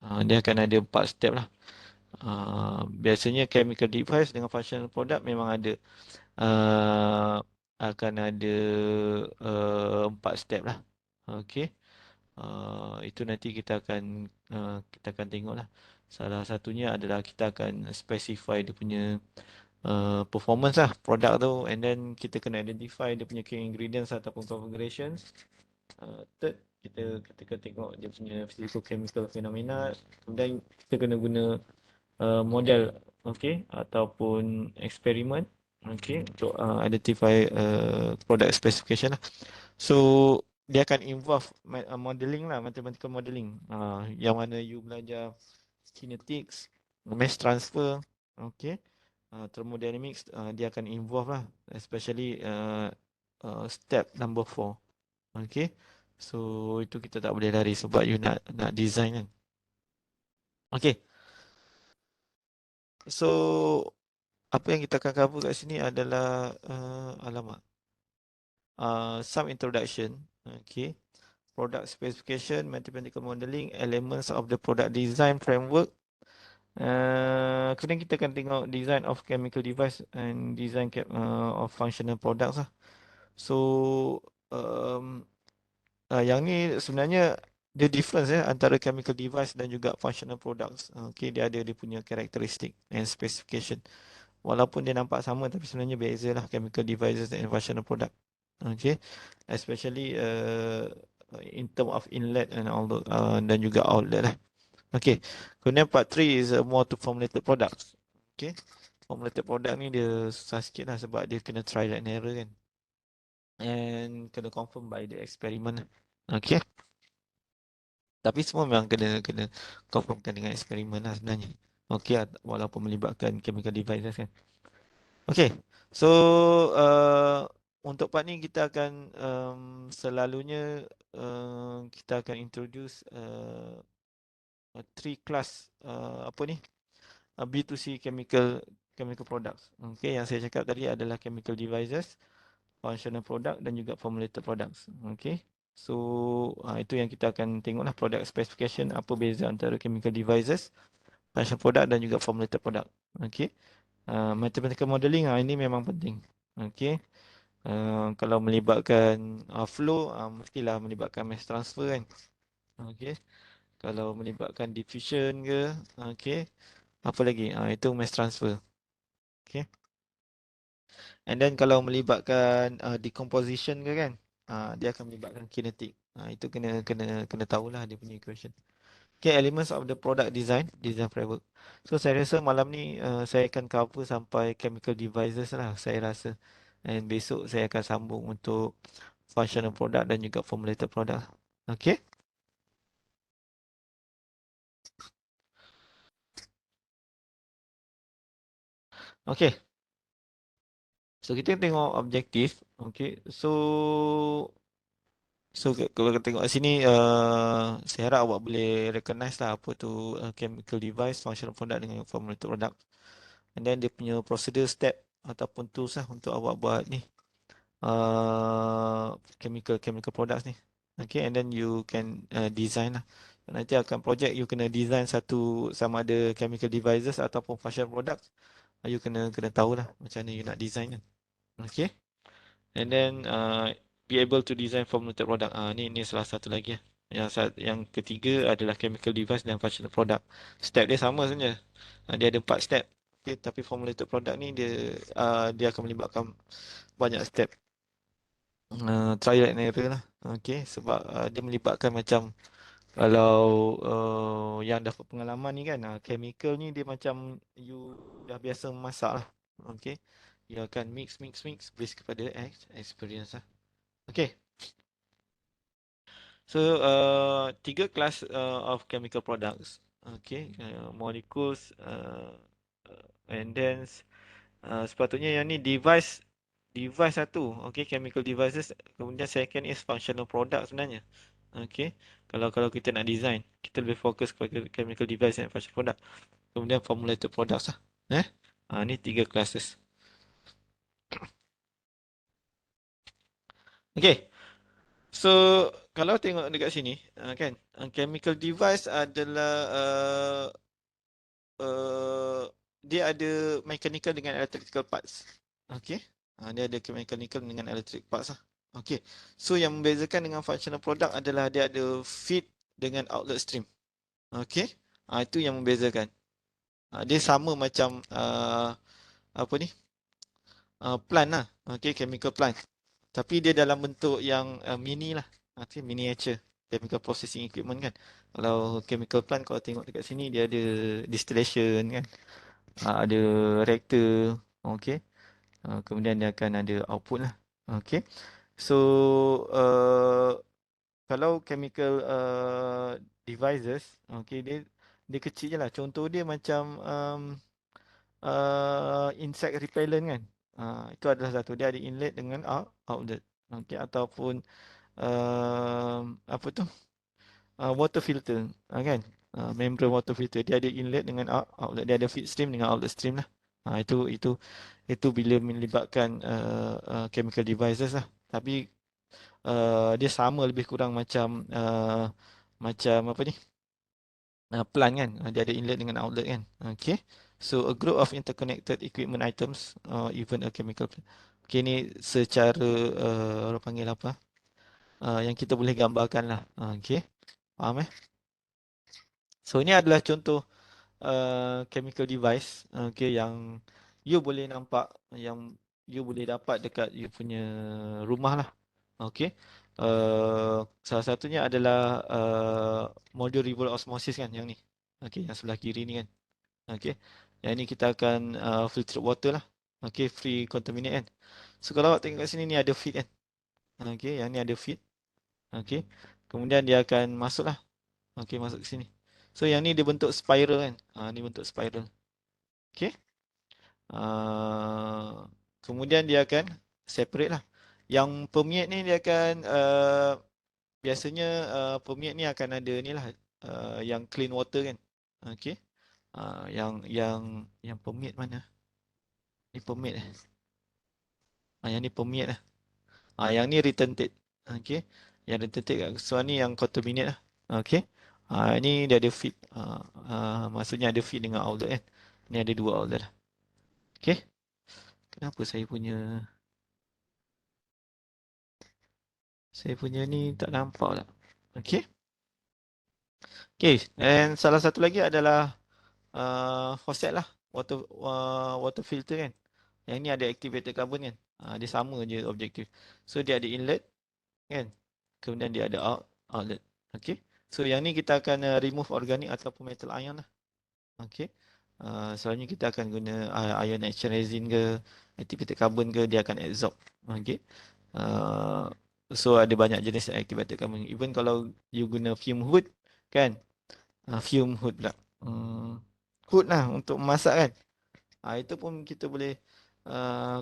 Dia akan ada 4 step lah. Biasanya chemical device dengan functional product memang ada uh, akan ada 4 step lah. Okey. Itu nanti kita akan tengok lah. Salah satunya adalah kita akan specify dia punya performance lah produk tu, and then kita kena identify dia punya key ingredients ataupun configurations. Third, kita kena tengok dia punya physical chemical phenomena. Kemudian kita kena guna model, okey, ataupun eksperimen, okey, untuk identify product specification lah. So dia akan involve modeling lah, mathematical modeling. Yang mana you belajar kinetics, mass transfer, okey, thermodynamics, dia akan involve lah, especially step number 4. Okey. So itu kita tak boleh lari sebab you nak design kan. Okey. So apa yang kita akan cover kat sini adalah some introduction, okay, product specification, mathematical modeling, elements of the product design framework. Kemudian kita akan tengok design of chemical device and design of functional products lah. So yang ni sebenarnya the difference antara chemical device dan juga functional products. Okay, dia ada dia punya karakteristik and specification. Walaupun dia nampak sama tapi sebenarnya beza lah chemical devices and functional product. Okay, especially in term of inlet and all the, dan juga outlet lah. Okay, kemudian part 3 is more to formulated products. Okay, formulated product ni dia susah sikit lah sebab dia kena try and error kan, and kena confirm by the experiment lah. Okay, tapi semua memang kena confirmkan dengan eksperimen lah sebenarnya. Okay, walaupun melibatkan chemical devices kan. Okay, so untuk part ni kita akan selalunya kita akan introduce 3 class apa ni, B2C chemical products. Okay, yang saya cakap tadi adalah chemical devices, functional product dan juga formulated products. Okay, so itu yang kita akan tengoklah, product specification, apa beza antara chemical devices, functional product dan juga formulated product. Okay, mathematical modeling ini memang penting. Okay, kalau melibatkan flow, mestilah melibatkan mass transfer kan. Okay, kalau melibatkan diffusion ke, okay, apa lagi, itu mass transfer. Okay, and then kalau melibatkan decomposition ke kan, dia akan melibatkan kinetic. Itu kena tahulah dia punya equation. Okay, elements of the product design framework. So saya rasa malam ni saya akan cover sampai chemical devices lah saya rasa. And besok saya akan sambung untuk functional product dan juga formulated product. Okay. Okay. So kita tengok objektif. Okay. So kalau kita tengok sini, saya harap awak boleh recognize lah apa tu chemical device, functional product dengan formulated product. And then dia punya procedure step ataupun tools lah untuk awak buat ni chemical products ni. Okay, and then you can design lah. Nanti akan project you kena design satu, sama ada chemical devices ataupun functional products. You kena tahulah macam mana you nak design kan. Okay, and then be able to design formulated product. Ni salah satu lagi lah. Yang ketiga adalah chemical device dan functional product. Step dia sama sebenarnya. Dia ada 4 step. Okay, tapi formulated product ni dia akan melibatkan banyak step, trial and error lah. Okay, sebab dia melibatkan macam kalau yang dah pengalaman ni kan, chemical ni dia macam you dah biasa masak lah. Okay, you akan mix based kepada experience lah. Okay, so 3 class of chemical products. Okay, molecules, and then sepatutnya yang ni device satu. Okay, chemical devices. Kemudian second is functional product sebenarnya. Okay, kalau kita nak design, kita lebih fokus kepada chemical device and functional product. Kemudian formulated products lah. Ni 3 classes. Okay, so kalau tengok dekat sini, kan, chemical device adalah uh, dia ada mechanical dengan electrical parts. Okey. Dia ada mechanical dengan electric parts lah. Okey. So yang membezakan dengan functional product adalah dia ada feed dengan outlet stream. Okey. Itu yang membezakan. Dia sama macam apa ni? Plant lah. Okey, chemical plant. Tapi dia dalam bentuk yang mini lah. Okey, miniature chemical processing equipment kan. Kalau chemical plant kalau tengok dekat sini dia ada distillation kan. Ada reactor. Okey. Kemudian dia akan ada output lah. Okey. So kalau chemical devices, okey, dia kecil je lah. Contoh dia macam insect repellent kan. Itu adalah satu. Dia ada inlet dengan outlet. Okey, ataupun apa tu? Water filter, kan? Membrane water filter. Dia ada inlet dengan outlet. Dia ada feed stream dengan outlet stream lah. Itu bila melibatkan chemical devices lah. Tapi dia sama lebih kurang macam apa ni? Plant kan. Dia ada inlet dengan outlet kan. Okay. So a group of interconnected equipment items, even a chemical plant. Okay, ni secara orang panggil apa? Yang kita boleh gambarkan lah. Okay. Faham eh? So ini adalah contoh chemical device, okay, yang you boleh nampak, yang you boleh dapat dekat you punya rumah lah. Okay. Salah satunya adalah modul reverse osmosis kan, yang ni. Okay, yang sebelah kiri ni kan. Okay. Yang ni kita akan filter water lah. Okay, free contaminate kan. So kalau awak tengok kat sini ni ada feed kan. Okay, yang ni ada feed. Okay. Kemudian dia akan masuk lah. Okay, masuk ke sini. So yang ni dia bentuk spiral kan. Ni bentuk spiral. Okay. Kemudian dia akan separate lah. Yang permeate ni dia akan biasanya permeate ni akan ada ni lah, yang clean water kan. Okay. Yang permeate mana? Ni permeate eh. Yang ni permeate lah. Yang ni retentate. Okay. Yang retentate kat so ni yang contaminate lah. Okay. Ini dia ada feed. Maksudnya ada feed dengan outlet kan. Ni ada dua outlet lah. Okay. Kenapa saya punya ni tak nampak tak? Okay. Okay. Dan salah satu lagi adalah faucet lah. Water filter kan. Yang ni ada activated carbon kan. Dia sama je objektif. So dia ada inlet kan. Kemudian dia ada outlet. Okay. So yang ni kita akan remove organic ataupun metal ion lah. Okay. Selalunya kita akan guna ion action resin ke, activated carbon ke, dia akan absorb. Okay. So ada banyak jenis activated carbon. Even kalau you guna fume hood kan. Fume hood pula. Hood lah untuk memasak kan. Itu pun kita boleh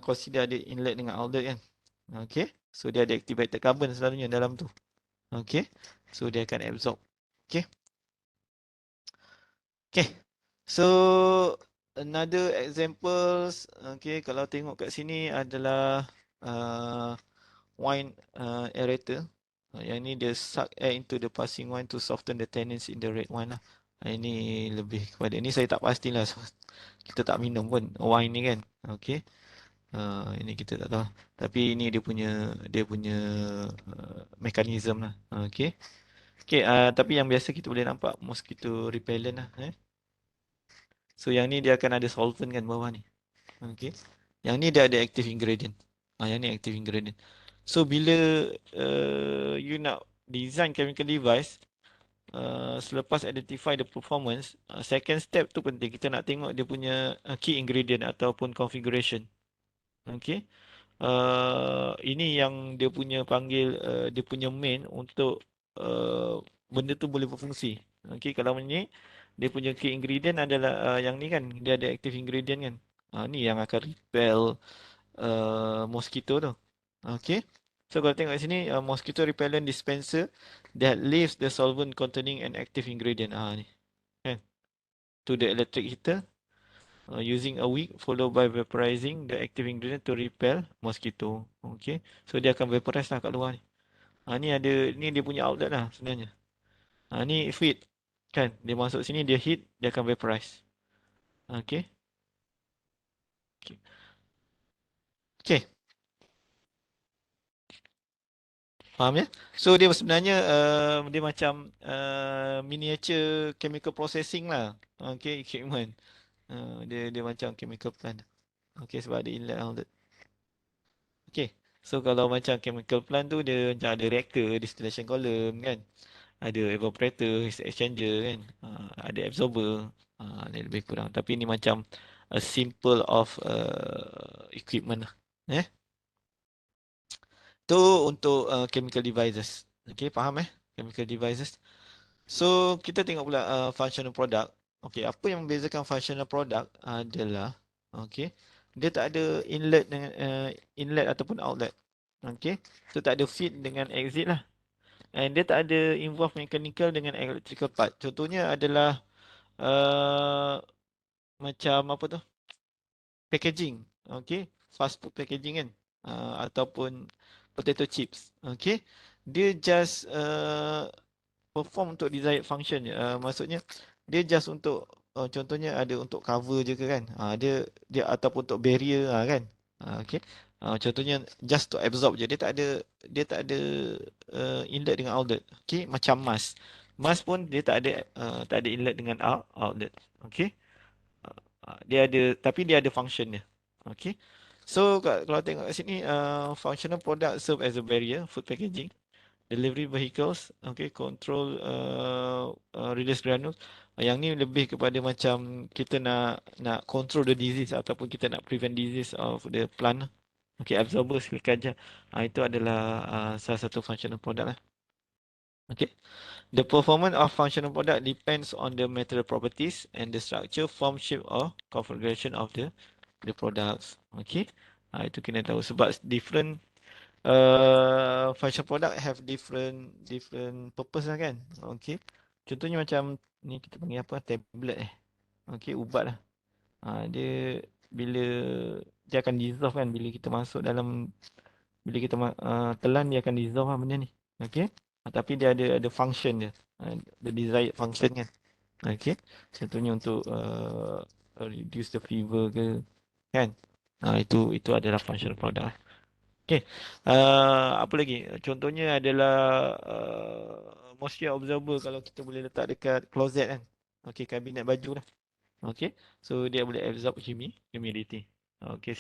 consider ada inlet dengan outlet kan. Okay. So dia ada activated carbon selalunya dalam tu. Okay. So dia akan absorb. Okay. Okay. So another examples, okay, kalau tengok kat sini adalah wine aerator. Yang ni dia suck air into the passing wine to soften the tannins in the red wine lah. Ini lebih kepada ni saya tak pastilah. So, kita tak minum pun wine ni kan. Okay. Ini kita tak tahu. Tapi ini dia punya mekanisme lah. Okay. Okay. Tapi yang biasa kita boleh nampak mosquito repellent lah. So yang ni dia akan ada solvent kan bawah ni. Okay. Yang ni dia ada active ingredient. Yang ni active ingredient. So bila you nak design chemical device, selepas identify the performance, second step tu penting. Kita nak tengok dia punya key ingredient ataupun configuration. Okay. Ini yang dia punya panggil dia punya main untuk benda tu boleh berfungsi. Okay, kalau ni dia punya key ingredient adalah yang ni kan, dia ada active ingredient kan. Ni yang akan repel mosquito tu. Okay. So kalau tengok sini mosquito repellent dispenser that leaves the solvent containing an active ingredient. Ni kan. To the electric heater. Using a wick followed by vaporizing the active ingredient to repel mosquito. Okay. So dia akan vaporize lah kat luar ni. Ni ada, ni dia punya outlet lah sebenarnya. Ni feed. Kan, dia masuk sini, dia heat, dia akan vaporize. Okay. Okay. Okay. Faham ya? So dia sebenarnya dia macam miniature chemical processing lah. Okay, equipment. Dia macam chemical plant. Okay, sebab ada inlet outlet. Okay. So kalau macam chemical plant tu dia macam ada reactor, distillation column kan. Ada evaporator, heat exchanger kan. Ada absorber. Ni lebih kurang. Tapi ni macam a simple of equipment lah. Eh? Tu untuk chemical devices. Okay, faham Chemical devices. So, kita tengok pula functional product. Okay, apa yang membezakan functional product adalah, okay, dia tak ada inlet dengan inlet ataupun outlet. Okay, so tak ada feed dengan exit lah. And dia tak ada involve mechanical dengan electrical part. Contohnya adalah macam apa tu? Packaging. Okay, fast food packaging kan. Ataupun potato chips. Okay, dia just perform untuk desired function je. Maksudnya dia just untuk contohnya ada untuk cover je ke kan. Dia ataupun untuk barrier kan. Okay. Contohnya just to absorb je. Dia tak ada inlet dengan outlet. Okay, macam mask. Mask pun dia tak ada inlet dengan outlet. Okay. Dia ada, tapi dia ada function dia. Okay. So kalau tengok kat sini functional product serve as a barrier food packaging, delivery vehicles, okay, control release granules. Yang ni lebih kepada macam kita nak control the disease ataupun kita nak prevent disease of the plant. Okay, absorber, silica gel. Itu adalah salah satu functional product lah. Okay. The performance of functional product depends on the material properties and the structure, form, shape or configuration of the products. Okay. Itu kena tahu sebab different functional product have different purpose lah kan. Okay. Contohnya macam ni kita panggil apa? Tablet Okay, ubat lah. Dia bila dia akan dissolve kan bila kita masuk dalam, bila kita telan dia akan dissolve lah benda ni. Okay. Tapi dia ada function dia. The desired function kan. Okay. Contohnya untuk reduce the fever ke kan. Itu adalah functional product lah. Okay. Apa lagi? Contohnya adalah moisture absorber kalau kita boleh letak dekat closet kan. Okay, kabinet baju lah. Okay. So dia boleh absorb humidity. Okay,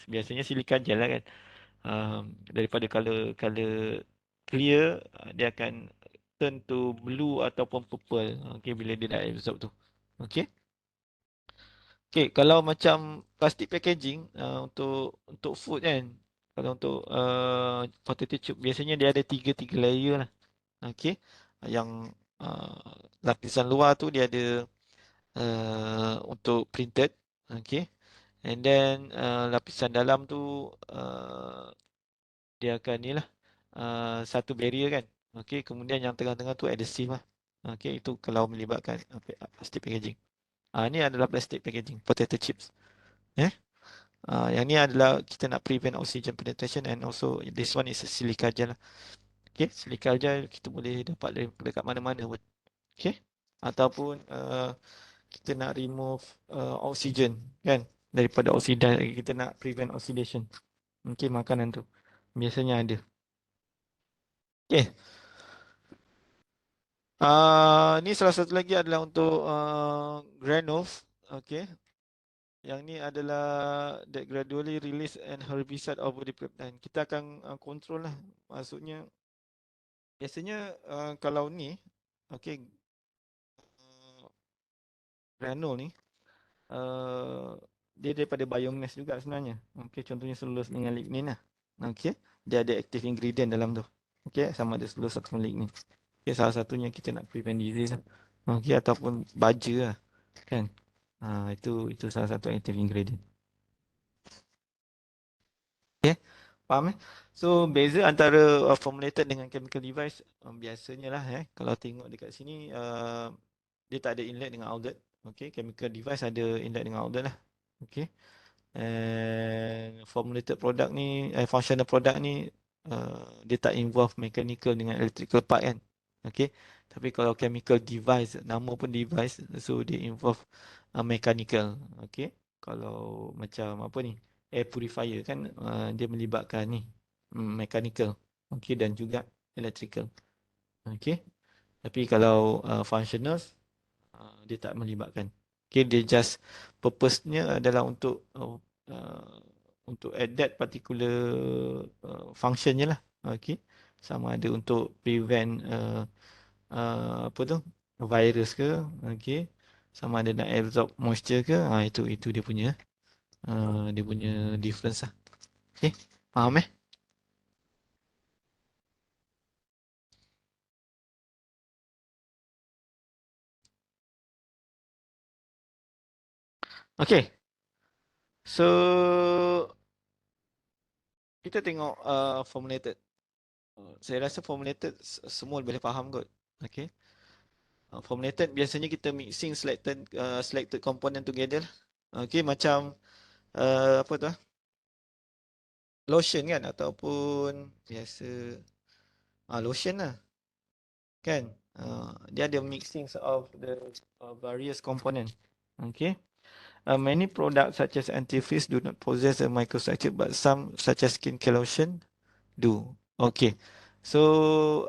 biasanya silicon gel lah kan. Daripada color clear, dia akan turn to blue ataupun purple. Okay, bila dia dah absorb tu. Okay. Okay, kalau macam plastic packaging untuk food kan, kalau untuk potato chip biasanya dia ada tiga layer lah. Okay, yang lapisan luar tu dia ada untuk printed. Okay, and then lapisan dalam tu dia akan ni lah satu barrier kan. Okay, kemudian yang tengah-tengah tu adhesive lah. Okay, itu kalau melibatkan plastic packaging. Ni adalah plastic packaging potato chips. Eh? Yang ni adalah kita nak prevent oxygen penetration and also this one is a silica gel. Okay, silica gel kita boleh dapat dekat mana-mana pun. Okay, ataupun kita nak remove oxygen kan daripada oksidan, kita nak prevent oxidation. Okay, makanan tu biasanya ada. Okay. Ni salah satu lagi adalah untuk granules. Okay. Yang ni adalah that gradually release and herbicide over the plant. Kita akan control lah. Maksudnya biasanya kalau ni, okay, granule ni, dia daripada biomass juga sebenarnya. Okay, contohnya selulose dengan lignin lah. Okay, dia ada active ingredient dalam tu. Okay, sama ada selulose atau lignin. Okay, salah satunya kita nak prevent disease lah. Okay, ataupun baja lah. Kan? Itu salah satu active ingredient. Okay, faham So, beza antara formulated dengan chemical device biasanya lah kalau tengok dekat sini dia tak ada inlet dengan outlet. Okay, chemical device ada inlet dengan outlet lah. Okay, and formulated product ni, functional product ni dia tak involve mechanical dengan electrical part kan. Okay. Tapi kalau chemical device, nama pun device, so dia involve mechanical. Okay. Kalau macam apa ni, air purifier kan, dia melibatkan ni mechanical. Okay. Dan juga electrical. Okay. Tapi kalau functionals, dia tak melibatkan. Okay, dia just purpose-nya adalah untuk add that particular function je lah. Okay. Sama ada untuk prevent apa tu, virus ke, okay. Sama ada nak absorb moisture ke, itu dia punya difference lah. Okay, faham eh? Okay, so kita tengok formulated. Saya rasa formulated semua boleh faham kot. Okay. Formulated biasanya kita mixing selected component together lah. Okay, macam apa tu, lotion kan, ataupun biasa lotion lah kan. Dia ada mixing of the various component. Okay. Many products such as antifreeze do not possess a microstructure, but some such as skincare lotion do. Okay. So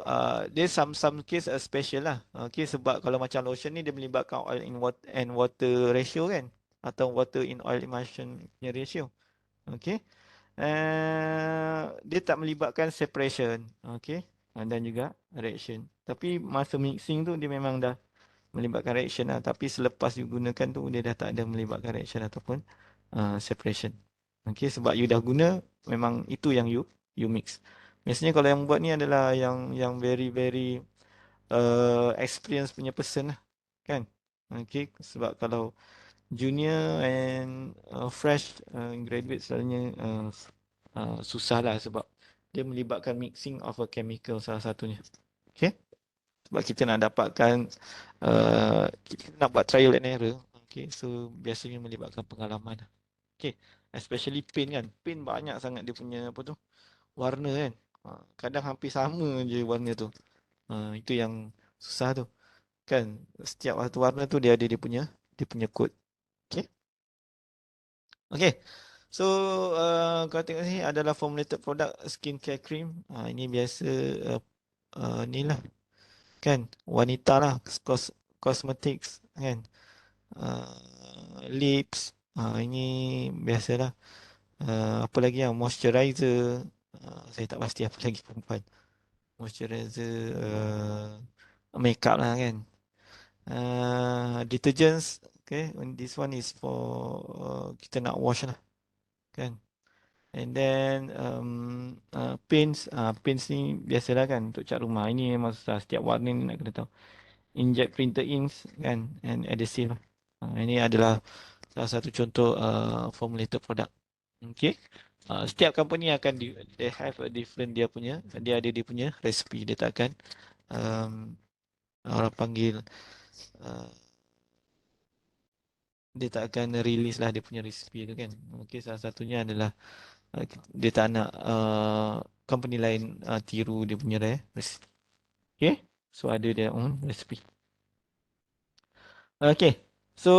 there's some case special lah. Okay, sebab kalau macam lotion ni dia melibatkan oil in water and water ratio kan, atau water in oil emulsion punya ratio. Okay. Dia tak melibatkan separation. Okay. Dan juga reaction. Tapi masa mixing tu dia memang dah melibatkan reaction lah. Tapi selepas digunakan tu dia dah tak ada melibatkan reaction ataupun separation. Okay, sebab you dah guna, memang itu yang you mix. Biasanya kalau yang buat ni adalah yang very very experience punya person lah, kan? Okay, sebab kalau junior and fresh graduate selalunya susah lah, sebab dia melibatkan mixing of a chemical salah satunya. Okay, sebab kita nak dapatkan kita nak buat trial and error. Okay, so biasanya melibatkan pengalaman. Okay, especially paint kan. Paint banyak sangat dia punya apa tu, warna kan. Kadang hampir sama je warna tu. Itu yang susah tu. Kan, setiap satu warna tu dia ada dia punya code. Okay. Okay. So, kalau tengok sini adalah formulated product skincare cream. Ini biasa ni lah. Kan, wanita lah. Cosmetics kan. Lips. Ini biasalah. Apa lagi yang moisturizer, saya tak pasti apa lagi perempuan. Moisturizer, makeup lah kan. Detergents, okay, this one is for kita nak wash lah kan. And then paints, paints ni biasalah kan untuk cat rumah. Ini memang susah, setiap warna ni nak kena tahu. Inject printer inks kan, and adhesive lah. Ini adalah salah satu contoh formulated product. Okay. Setiap company akan they have a different dia ada dia punya recipe. Dia takkan orang panggil uh, dia tak akan release lah dia punya recipe tu kan. Okay, salah satunya adalah dia tak nak company lain tiru dia punya recipe. Okay, so ada dia own recipe. Okay, so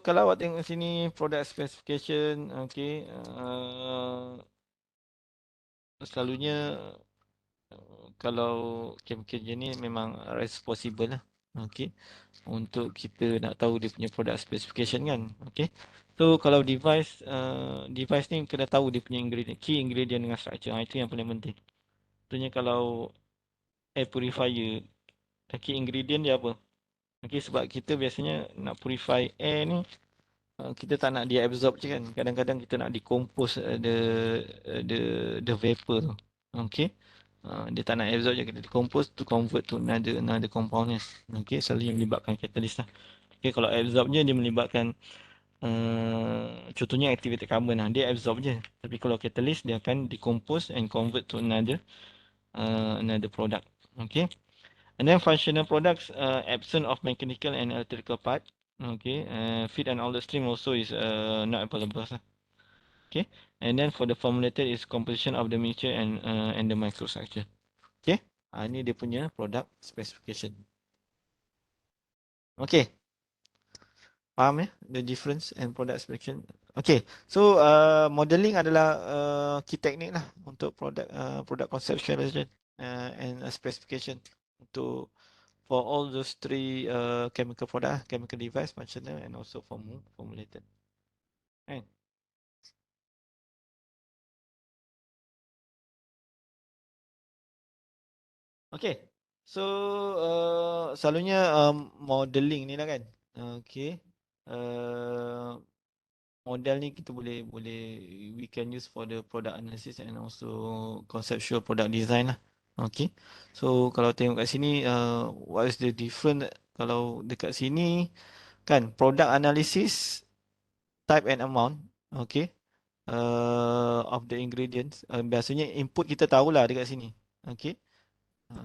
kalau awak tengok sini product specification, okay, selalunya kalau chemical engineer memang responsible lah. Okay. Untuk kita nak tahu dia punya product specification kan. Okay. So kalau device ni kena tahu dia punya ingredient, key ingredient dengan structure. Itu yang paling penting. Contohnya kalau air purifier, key ingredient dia apa? Okay, sebab kita biasanya nak purify air ni, kita tak nak dia absorb je kan. Kadang-kadang kita nak decompose the the vapor tu. Okay. Dia tak nak absorb je, kita decompose to convert to another compound. Okay, selalu yang melibatkan catalyst lah. Okay, kalau absorb je dia melibatkan contohnya activated carbon lah. Dia absorb je. Tapi kalau catalyst dia akan decompose and convert to another product. Okay. And then functional products, absent of mechanical and electrical part. Okay. Feed and outlet stream also is not available. Okay. Okay, and then for the formulated is composition of the mixture and the microstructure. Okay, ini dia punya product specification. Okay, faham ya the difference and product specification. Okay, so modeling adalah key technique lah untuk product conceptualization and specification untuk for all those three chemical product, chemical device, functional and also formulated. Right. Okay, so selalunya modeling ni lah kan. Okay, uh, model ni kita boleh we can use for the product analysis and also conceptual product design lah. Okay, so kalau tengok kat sini, what is the difference kalau dekat sini kan product analysis type and amount. Okay, of the ingredients. Biasanya input kita tahulah dekat sini. Okay,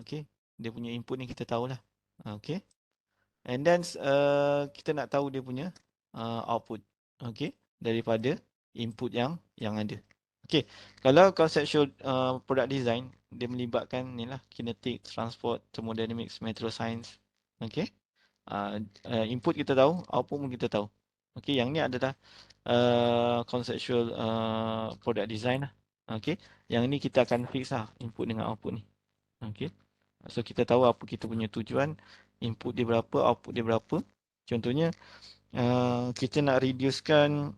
okay, dia punya input ni kita tahulah. Okay. And then kita nak tahu dia punya output. Okay. Daripada input yang ada. Okay. Kalau conceptual product design, dia melibatkan ni lah kinetic, transport, thermodynamics, material science. Okay. Input kita tahu, output pun kita tahu. Okay. Yang ni adalah conceptual product design lah. Okay. Yang ni kita akan fix lah input dengan output ni. Okay. So kita tahu apa kita punya tujuan, input dia berapa, output dia berapa. Contohnya kita nak reducekan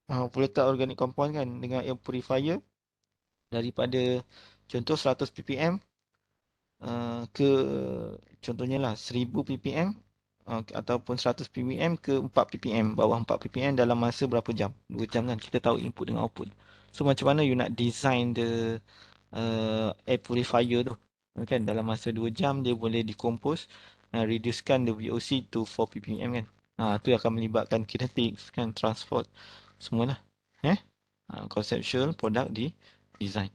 volatile organic compound kan dengan air purifier daripada contoh 100 ppm ke contohnya lah 1000 ppm ataupun 100 ppm ke 4 ppm, bawah 4 ppm dalam masa berapa jam? 2 jam kan, kita tahu input dengan output. So macam mana you nak design the air purifier tu kan, dalam masa 2 jam dia boleh decompose, reducekan the VOC to 4 ppm kan. Tu akan melibatkan kinetics kan, transport semualah. Conceptual product di design.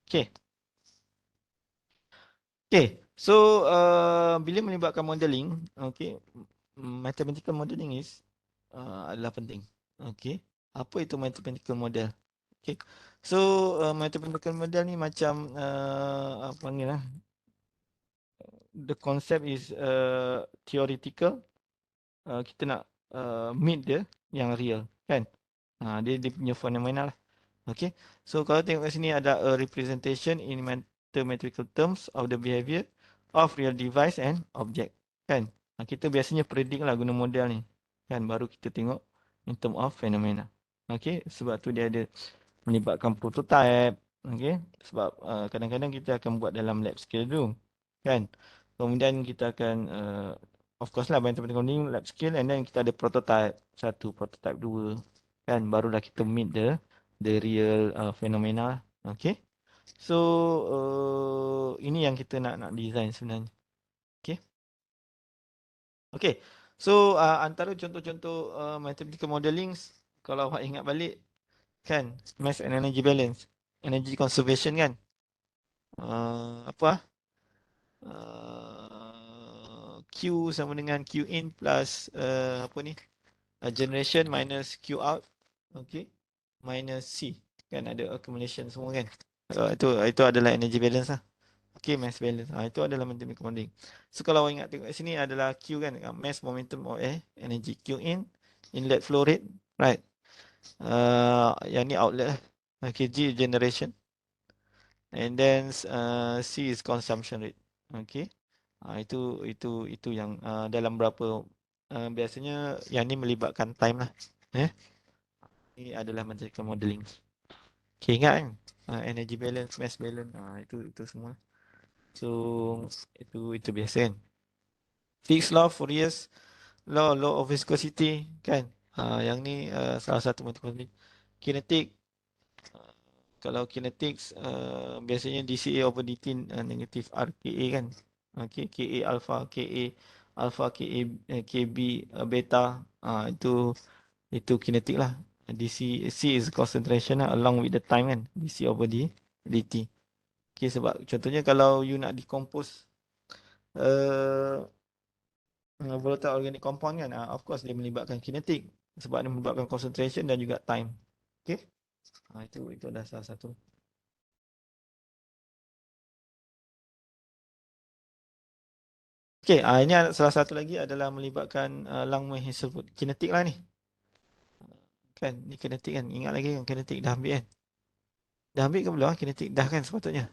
Okay. Okay. So bila melibatkan modeling, okay, mathematical modeling adalah penting. Okay. Apa itu mathematical model? Okay. So mathematical model ni macam apa panggil lah, the concept is theoretical. Kita nak meet dia yang real kan. Dia punya fenomena lah. Okay. So kalau tengok kat sini ada a representation in mathematical terms of the behavior of real device and object kan. Kita biasanya predict lah guna model ni kan, baru kita tengok in term of phenomena. Okay. Sebab tu dia ada melibatkan prototype. Okay. Sebab kadang-kadang kita akan buat dalam lab scale dulu kan. Kemudian kita akan of course lah mathematical modeling lab scale, and then kita ada prototype 1, prototype 2 kan, barulah kita meet the real phenomena. Okay. So ini yang kita nak design sebenarnya. Okay. Okay. So antara contoh-contoh mathematical modeling, kalau awak ingat balik kan, mass and energy balance, energy conservation kan, apa Q sama dengan Q in plus apa ni, generation minus Q out. Okay, minus C kan, ada accumulation semua kan. Itu adalah energy balance lah. Okay, mass balance. Itu adalah mathematical modeling. So kalau awak ingat tengok kat sini adalah Q kan, mass momentum of air, energy Q in, inlet flow rate, right. Yang ni outlet lah. Okay, G generation, and then C is consumption rate. Okay. Itu yang dalam berapa biasanya yang ni melibatkan time lah. Ini adalah mathematical modeling. Okay, ingat kan? Energy balance, mass balance, itu semua. So itu biasa kan. Fixed law, Fourier's law of viscosity kan. Yang ni salah satu mathematical modeling. Kinetic, kalau kinetics biasanya dCA over dt negatif RKA kan. Okay, KA alpha, KA alpha, KA KB beta, itu kinetik lah. DC C is concentration lah, along with the time kan, DC over dt. Okay, sebab contohnya kalau you nak decompose volatile organic compound kan, of course dia melibatkan kinetik sebab dia melibatkan concentration dan juga time. Okay. Itu adalah salah satu. Okey, ini salah satu lagi adalah melibatkan Langmuir Hazelwood. Kinetik lah ni. Kan, ni kinetik kan. Ingat lagi kan kinetik dah ambil kan? Dah ambil ke belum? Kinetik dah kan sepatutnya.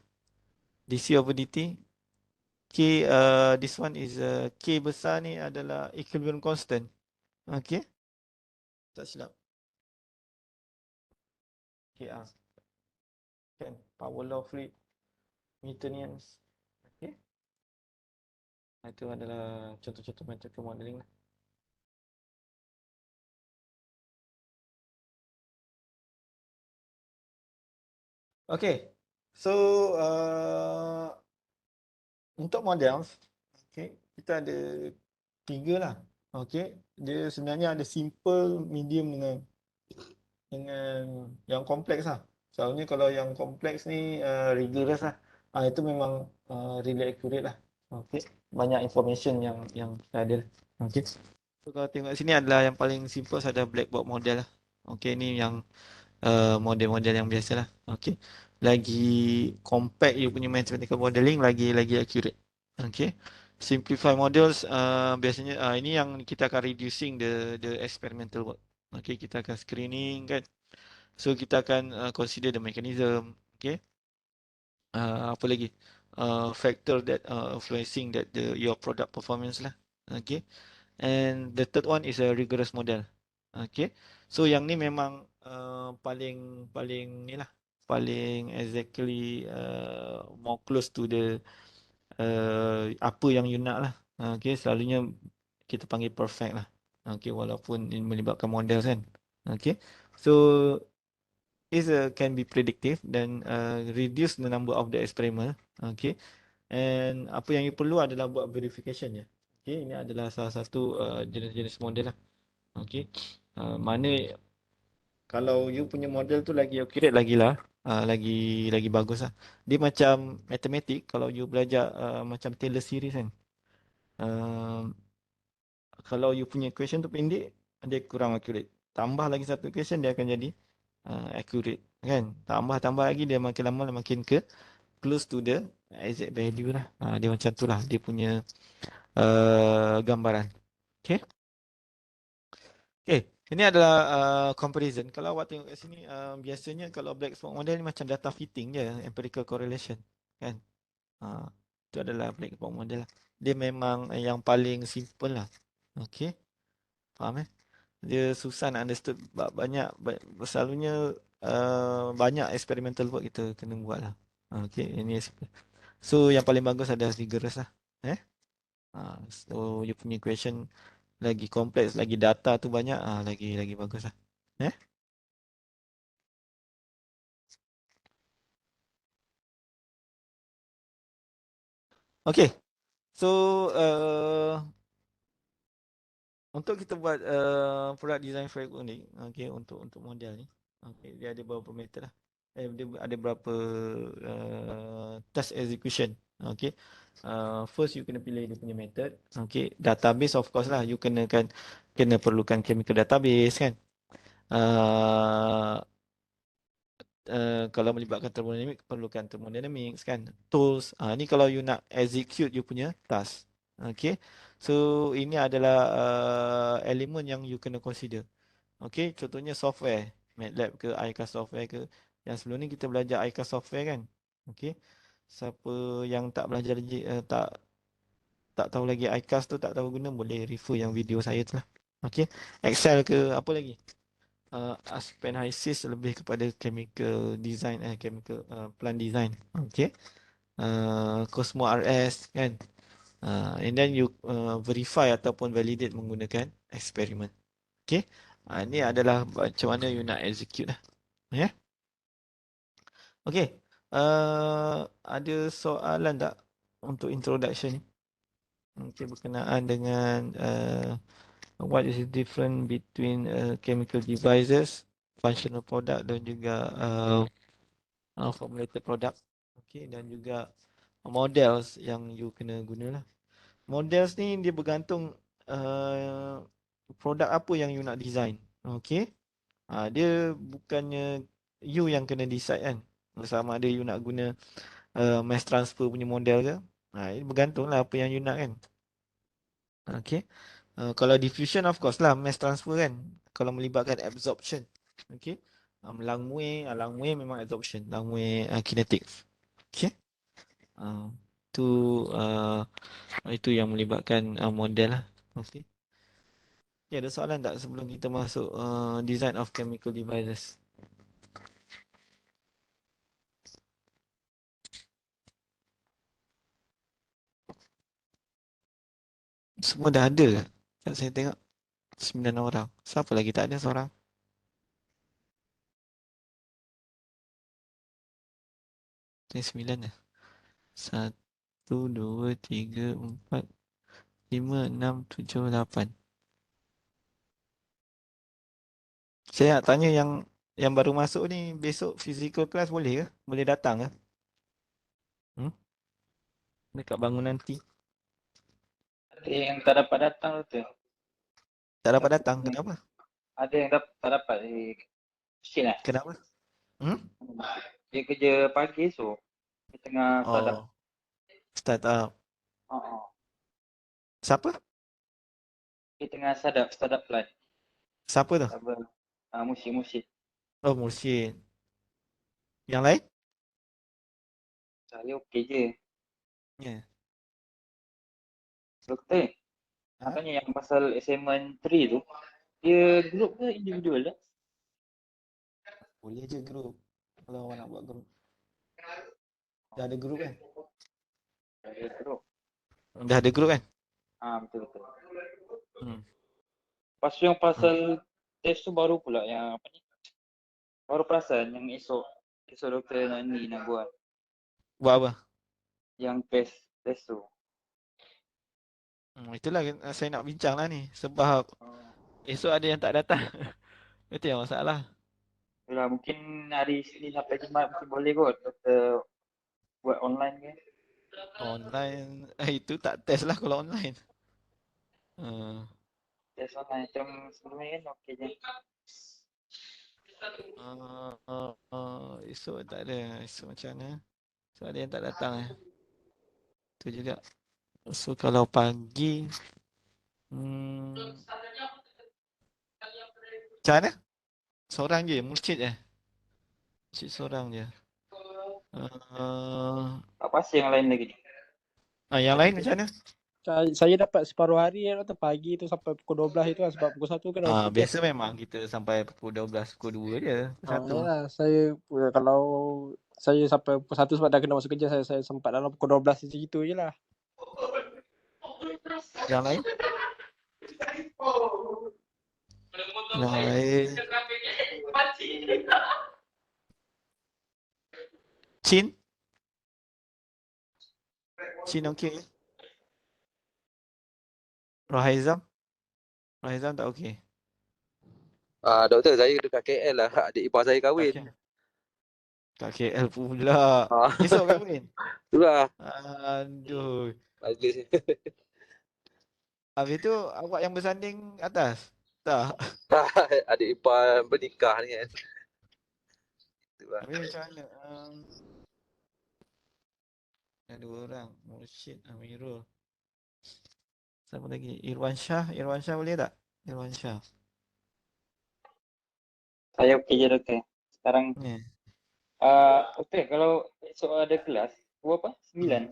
DC over DT. K, this one is K besar ni adalah equilibrium constant. Okay, tak silap. KR. Kan, power law fluid Newtonians. Okay, itu adalah contoh-contoh mathematical modeling lah. Okay, so untuk model, okay, kita ada tiga lah. Okay, dia sebenarnya ada simple, medium dengan yang kompleks lah. Soalnya kalau yang kompleks ni rigorous lah. Itu memang really accurate lah. Okay, banyak information yang ada. Okay. So kalau tengok sini adalah yang paling simple ada blackboard model lah. Okay, ni yang model-model yang biasa lah. Okay. Lagi compact you punya mathematical modeling, lagi accurate. Okay. Simplify models biasanya ini yang kita akan reducing the experimental work. Okay, kita akan screening kan. So kita akan consider the mechanism. Okay. Apa lagi? Factor that influencing your product performance lah. Okay. And the third one is a rigorous model. Okay. So yang ni memang paling paling ni lah, paling exactly more close to the apa yang you nak lah. Okay. Selalunya kita panggil perfect lah. Okay. Walaupun ini melibatkan model kan. Okay. So can be predictive dan reduce the number of the experiment. Okay. And apa yang you perlu adalah buat verification ya. Okay. Ini adalah salah satu jenis-jenis model lah. Okay. Mana kalau you punya model tu lagi accurate lagi lah. Lagi bagus lah. Dia macam matematik. Kalau you belajar macam Taylor series kan. Uh, Kalau you punya equation tu pendek, dia kurang accurate. Tambah lagi satu equation, dia akan jadi accurate. Kan? Tambah lagi, dia makin lama makin close to the exact value lah. Dia macam tu lah. Dia punya gambaran. Okay. Okay. Ini adalah comparison. Kalau awak tengok kat sini, biasanya kalau black box model ni macam data fitting je, empirical correlation. Kan? Uh, Itu adalah black box model lah. Dia memang yang paling simple lah. Okay. Faham eh? Dia susah nak understood selalunya banyak experimental work kita kena buat lah. Okay, ini so yang paling bagus ada rigorous lah. So you punya question lagi kompleks, lagi data tu banyak, lagi bagus lah. Eh? Okay, so untuk kita buat product design framework ni, okay, untuk model ni, okay, dia ada beberapa method lah. Dia ada beberapa task execution. Okay, first you kena pilih dia punya method. Okay, database of course lah. You kena perlukan chemical database kan. Uh, Kalau melibatkan thermodynamic, perlukan thermodynamics kan. Tools. Ni kalau you nak execute you punya task. Okay. So ini adalah elemen yang you kena consider. Okay. Contohnya software. MATLAB ke, iCAD software ke. Yang sebelum ni kita belajar iCAD software kan. Okay. Siapa yang tak belajar lagi, tak tahu lagi iCAD tu, tak tahu guna, boleh refer yang video saya tu lah. Okay. Excel ke, apa lagi? Aspen Hysis lebih kepada chemical design, chemical plant design. Okay. Cosmo RS kan. And then you verify ataupun validate menggunakan eksperimen. Okay. Ini adalah macam mana you nak execute lah. Yeah. Okay. Ada soalan tak untuk introduction ni? Okay, berkenaan dengan what is the difference between chemical devices, functional product dan juga formulated product. Okay, dan juga models yang you kena guna lah. Models ni dia bergantung produk apa yang you nak design. Okay. Dia bukannya you yang kena decide kan. Sama ada you nak guna mass transfer punya model ke. Ini bergantunglah apa yang you nak kan. Okay. Kalau diffusion of course lah mass transfer kan. Kalau melibatkan absorption. Okay. Langway memang absorption. Langway kinetic. Okay. Uh, tu itu yang melibatkan model lah. Okay. Ya, ada soalan tak sebelum kita masuk design of chemical devices? Semua dah ada ke? Kan saya tengok 9 orang. Siapa lagi tak ada seorang? Saya 9 dah. 1, 2, 3, 4, 5, 6, 7, 8. Saya nak tanya yang baru masuk ni besok physical class boleh ke? Boleh datang ke? Hmm? Dekat bangun nanti. Ada yang tak dapat datang tu. Tak dapat datang. Kenapa? Ada yang tak dapat di mesin lah. Kenapa? Hmm? Dia kerja pagi so. Dia tengah start up. Oh, start up. Oh. Siapa? Dia tengah start up plan. Siapa tu? Apa? Musik. Oh, Mursyid. Yang lain? Saya okey je. Ya. Doktor, Ha? makanya yang pasal assignment 3 tu, dia group ke individual dah? Boleh je group. Kalau awak nak buat group. Dah ada group kan? Ada group. Dah ada group kan? Betul. Hmm. Lepas tu yang pasal test tu baru pula yang apa ni? Baru perasan yang esok doktor nak buat Buat apa? yang test tu. Itulah saya nak bincang lah ni. Sebab esok ada yang tak datang. Itu yang masalah. Itulah mungkin hari Senin sampai Jumaat mungkin boleh kot doktor buat online ke. Online. Itu tak test lah kalau online. Uh, Test online macam sebelum ni kan okey je. esok tak ada. Esok macam mana? Esok ada yang tak datang eh. Itu juga. So kalau pagi. Macam mana? Seorang je. Mursyid je. Mursyid seorang je. Tak pasti yang lain lagi ni. Yang lain macam mana? Saya dapat separuh hari atau pagi tu sampai pukul 12 itu kan, sebab pukul 1 kan Biasa memang kita sampai pukul 12, pukul 2 je. Satu. Yalah, saya kalau saya sampai pukul 1 sebab dah kena masuk kerja, saya sempat dalam pukul 12 macam itu je lah. Yang lain? Yang lain. Chin? Chin okey? Rahaizam? Rahaizam tak okey? Doktor, saya dekat KL lah. Adik ipar saya kahwin. Kat KL pula. Esok kahwin? Itulah. Aduh. Majlis. Habis tu awak yang bersanding atas? Tak. Adik ipar bernikah ni kan. Itulah. Habis macam mana? Ada dua orang. Mursyid, Amirul. Siapa lagi? Irwan Shah. Irwan Shah boleh tak? Irwan Shah. Saya okey je doktor. Sekarang Yeah. doktor kalau esok ada kelas, pukul apa? 9.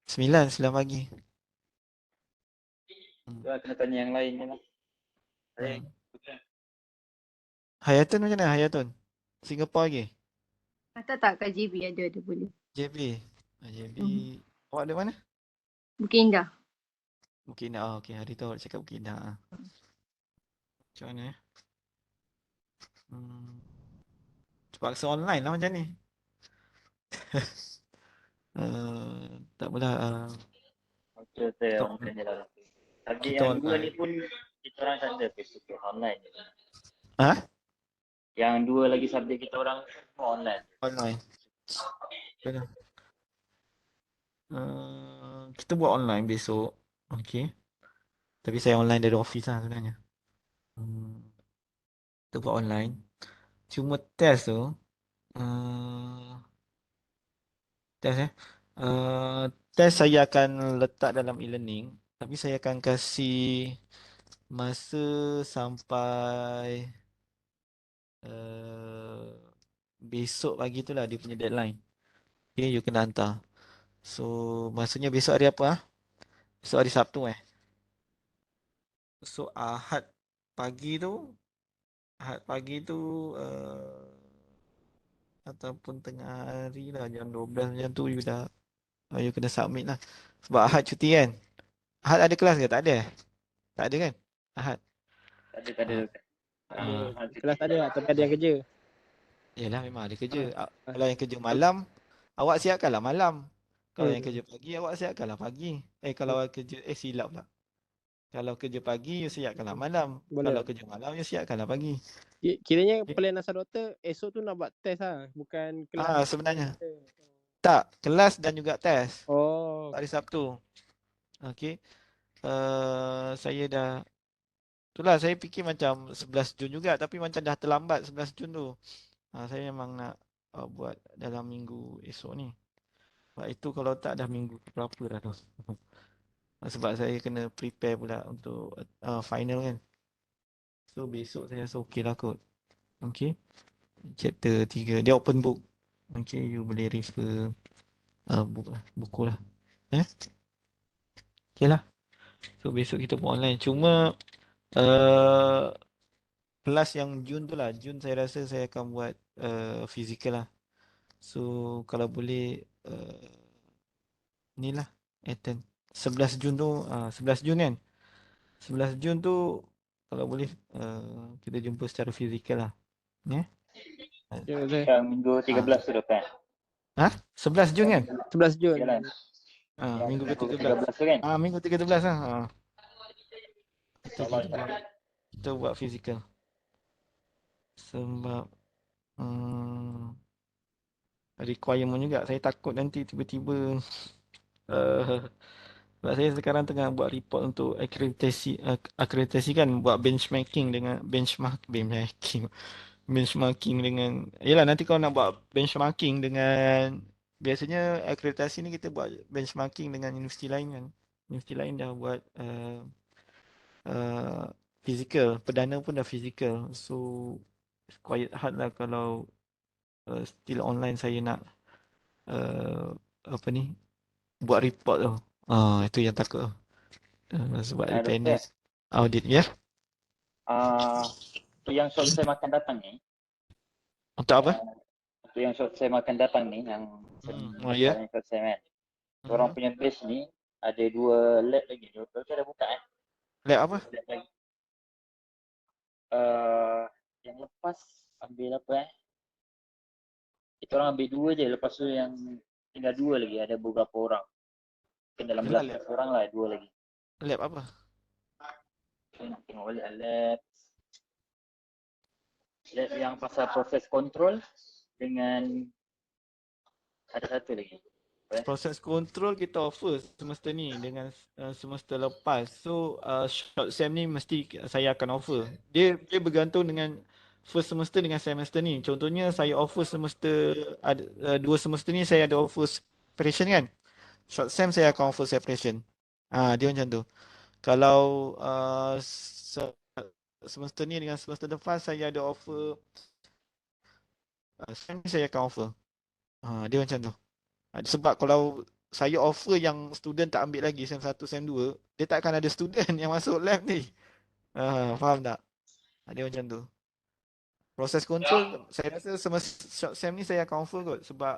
9 pagi. Kena tanya yang lain je lah. Hayatun macam mana Hayatun? Singapore lagi? Tak kat JB ada boleh. JB. JB. Awak ada mana? Bukit Indah. Bukit Indah. Okey, hari tu awak cakap Bukit Indah. Macam mana terpaksa online lah macam ni. Tak apalah. Okey, online je lah. Tapi Kita yang dua online. ni pun kita orang tak ada face-to-face online je. Ha? Yang dua lagi subjek kita orang semua online. Online. Betul. Kita buat online besok. Okey. Tapi saya online dari office lah sebenarnya. Kita buat online. Cuma test tu Uh, test test saya akan letak dalam e-learning, tapi saya akan kasih masa sampai besok pagi tu lah dia punya deadline. Okay, you kena hantar. So, maksudnya besok hari apa? Besok hari Sabtu So, Ahad pagi tu ataupun tengah hari lah, jam 12 macam tu you kena submit lah. Sebab Ahad cuti kan? Ahad ada kelas ke? Tak ada? Tak ada kan? Ahad. Tak ada. Ahad. Kelas tak ada lah, tapi ada yang kerja. Yelah, memang ada kerja. Kalau yang kerja malam, awak siapkanlah malam. Kalau yang kerja pagi, awak siapkanlah pagi. Kalau kerja, silap pula. Kalau kerja pagi, you siapkanlah malam. Boleh Kalau lah. kerja malam, you siapkanlah pagi. Kiranya Okay. plan asal doktor esok tu nak buat test lah, bukan kelas. Sebenarnya. Tak, kelas dan juga test. Oh. Hari Sabtu. Okey. Saya itulah saya fikir macam 11 Jun juga, tapi macam dah terlambat 11 Jun tu. Saya memang nak buat dalam minggu esok ni. Sebab itu kalau tak dah minggu berapa dah tu. Sebab saya kena prepare pula untuk final kan. So besok saya rasa okey lah kot. Okay. Chapter 3. Dia open book. Okay, you boleh refer buku lah. Okay lah. So besok kita buat online. Cuma kelas yang Jun tu lah. Jun saya rasa saya akan buat physical lah. So kalau boleh ni lah attend. 11 Jun tu 11 Jun kan. 11 Jun tu kalau boleh kita jumpa secara fizikal lah. Ya. Yang minggu 13 tu depan. 11 Jun kan? 11 Jun. Jalan. Minggu ke-13. 13 tu kan? Minggu 13 lah. InsyaAllah. Kita buat fizikal. Sebab requirement juga. Saya takut nanti tiba-tiba sebab saya sekarang tengah buat report untuk akreditasi kan, buat benchmarking dengan yalah, nanti kalau nak buat benchmarking dengan, biasanya akreditasi ni kita buat benchmarking dengan universiti lain kan. Universiti lain dah buat physical, perdana pun dah physical. So quite hard lah kalau still online saya nak buat report tu. Itu yang takut. Sebab independent audit ya. Tu yang short saya makan datang ni. Untuk apa? Tu yang short saya makan datang ni yang ya. short saya kan. Orang punya base ni ada 2 lab lagi. Doktor ada buka Lab apa? Lab lagi. Yang lepas ambil apa Kita orang ambil 2 je, lepas tu yang tinggal 2 lagi, ada beberapa orang. Mungkin dalam 11 orang lah, 2 lagi. Lab apa? Tengok balik lab yang pasal proses control dengan ada satu lagi. Proses control kita offer semester ni dengan semester lepas. So short sem ni mesti saya akan offer. Dia bergantung dengan first semester dengan semester ni. Contohnya saya offer semester ada 2 semester ni saya ada offer separation kan. Short sem saya akan offer separation. Dia macam tu. Kalau semester ni dengan semester lepas saya ada offer sem ni saya akan offer. Dia macam tu. Sebab kalau saya offer yang student tak ambil lagi sem 1, sem 2, dia tak akan ada student yang masuk lab ni. Faham tak? Dia macam tu. Proses control, saya rasa short sem ni saya akan offer kot. Sebab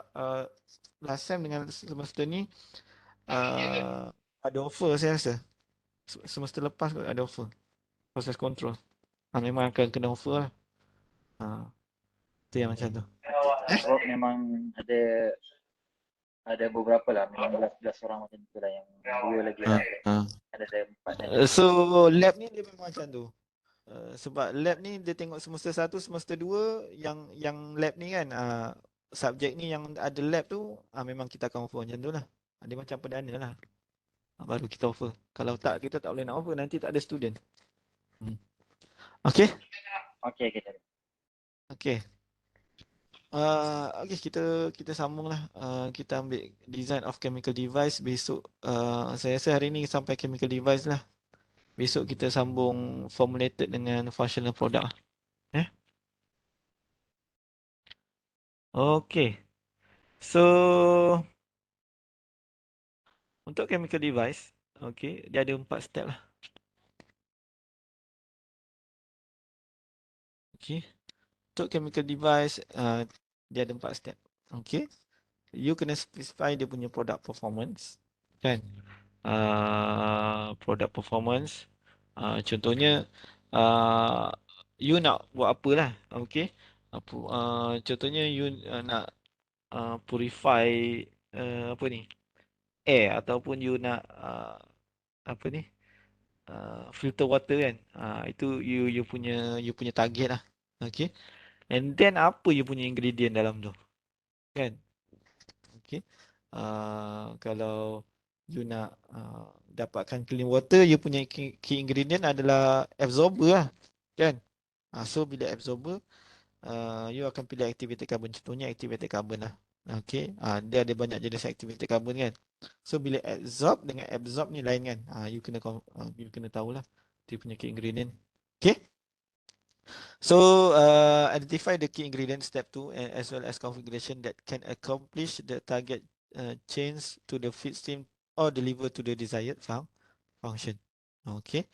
last sem dengan semester ni ada offer saya rasa. Semester lepas kot ada offer. Proses control. Memang akan kena offer lah. Itu yang macam tu. Memang ada beberapa lah, memang 11 orang macam tu lah, yang 2 lagi lah. Ada 4 lagi. So lab ni dia memang macam tu. Sebab lab ni dia tengok semester 1, semester 2 yang lab ni kan subjek ni yang ada lab tu memang kita akan offer macam tu lah. Dia macam perdana lah. Baru kita offer. Kalau tak, kita tak boleh nak offer, nanti tak ada student. Okay? Okay. Okay. Okay, kita sambung lah. Kita ambil design of chemical device besok. Saya rasa hari ni sampai chemical device lah. Besok kita sambung formulated dengan functional product lah. Okay. So untuk chemical device, okay, dia ada 4 step lah. Okay. Untuk chemical device, dia ada 4 step. Okay. You kena specify dia punya product performance, kan? Product performance. Contohnya, you nak buat apa lah, okay? Contohnya you nak purify apa ni, air, ataupun you nak apa ni, filter water kan. Itu you punya target lah, okay? And then apa you punya ingredient dalam tu, kan? Okay. Kalau you nak dapatkan clean water, you punya key ingredient adalah absorber lah, kan? So bila absorber, you akan pilih activated carbon. Contohnya activated carbon lah. Okay. Dia ada banyak jenis activated carbon, kan? So bila absorb dengan absorb ni lain, kan? You kena tahulah dia punya key ingredient. Okay. So identify the key ingredient step 2 as well as configuration that can accomplish the target change to the feed stream or deliver to the desired function. Okay.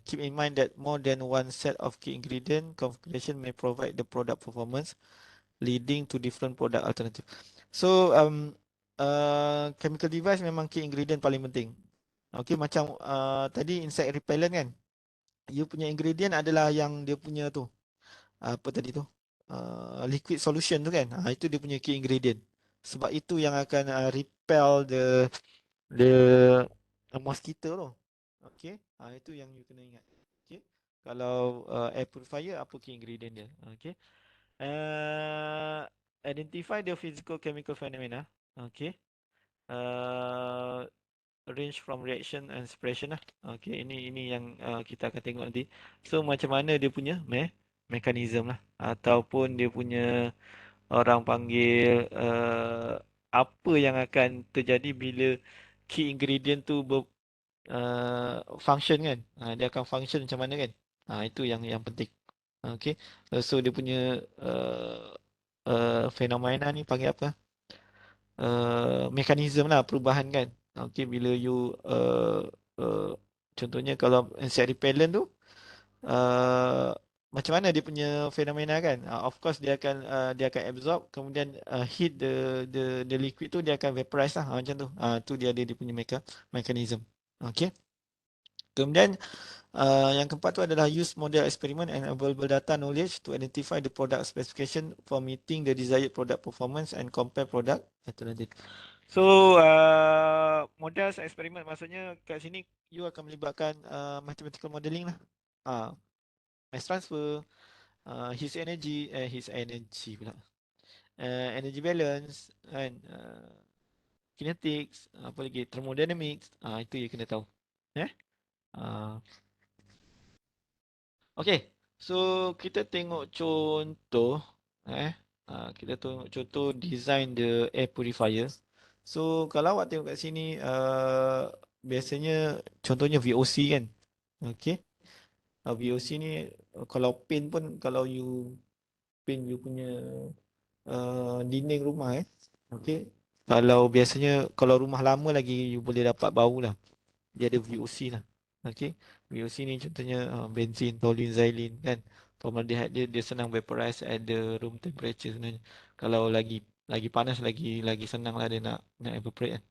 Keep in mind that more than one set of key ingredient configuration may provide the product performance leading to different product alternative. So chemical device memang key ingredient paling penting. Okay, macam tadi insect repellent, kan? You punya ingredient adalah yang dia punya tu, apa tadi tu, liquid solution tu, kan? Itu dia punya key ingredient. Sebab itu yang akan repel the mosquito tu. Okay. Itu yang you kena ingat. Okay. Kalau air purifier, apa key ingredient dia? Okay. Identify the physical chemical phenomena. Okay. Range from reaction and separation lah. Okay, ini yang kita akan tengok nanti. So macam mana dia punya mekanisme lah, ataupun dia punya, orang panggil, apa yang akan terjadi bila key ingredient tu function, kan? Dia akan function macam mana, kan? Itu yang penting. Okay. So dia punya fenomena ni panggil apa? Mekanisme lah perubahan, kan? Okay, bila you contohnya kalau insect repellent tu, macam mana dia punya fenomena, kan? Of course dia akan absorb, kemudian heat the liquid tu, dia akan vaporize lah, macam tu. Tu dia ada dia punya mekanisme. Okay. Kemudian yang keempat tu adalah use model experiment and available data knowledge to identify the product specification for meeting the desired product performance and compare product alternative. So model eksperimen maksudnya kat sini you akan melibatkan mathematical modeling lah. Mass transfer, his energy pula. Energy balance, kan, kinetics, apa lagi, thermodynamics, itu you kena tahu. Okay, so kita tengok contoh, kita tengok contoh design the air purifier. So kalau awak tengok kat sini, biasanya contohnya VOC, kan? Okay. VOC ni kalau paint pun, kalau you paint you punya dinding rumah, okay. Kalau biasanya kalau rumah lama lagi, you boleh dapat bau lah. Dia ada VOC lah. Okay. VOC ni contohnya benzene, toluene, xylene, kan? Formaldehyde dia senang vaporize at the room temperature sebenarnya. Kalau lagi panas, lagi senang lah dia nak evaporate, kan?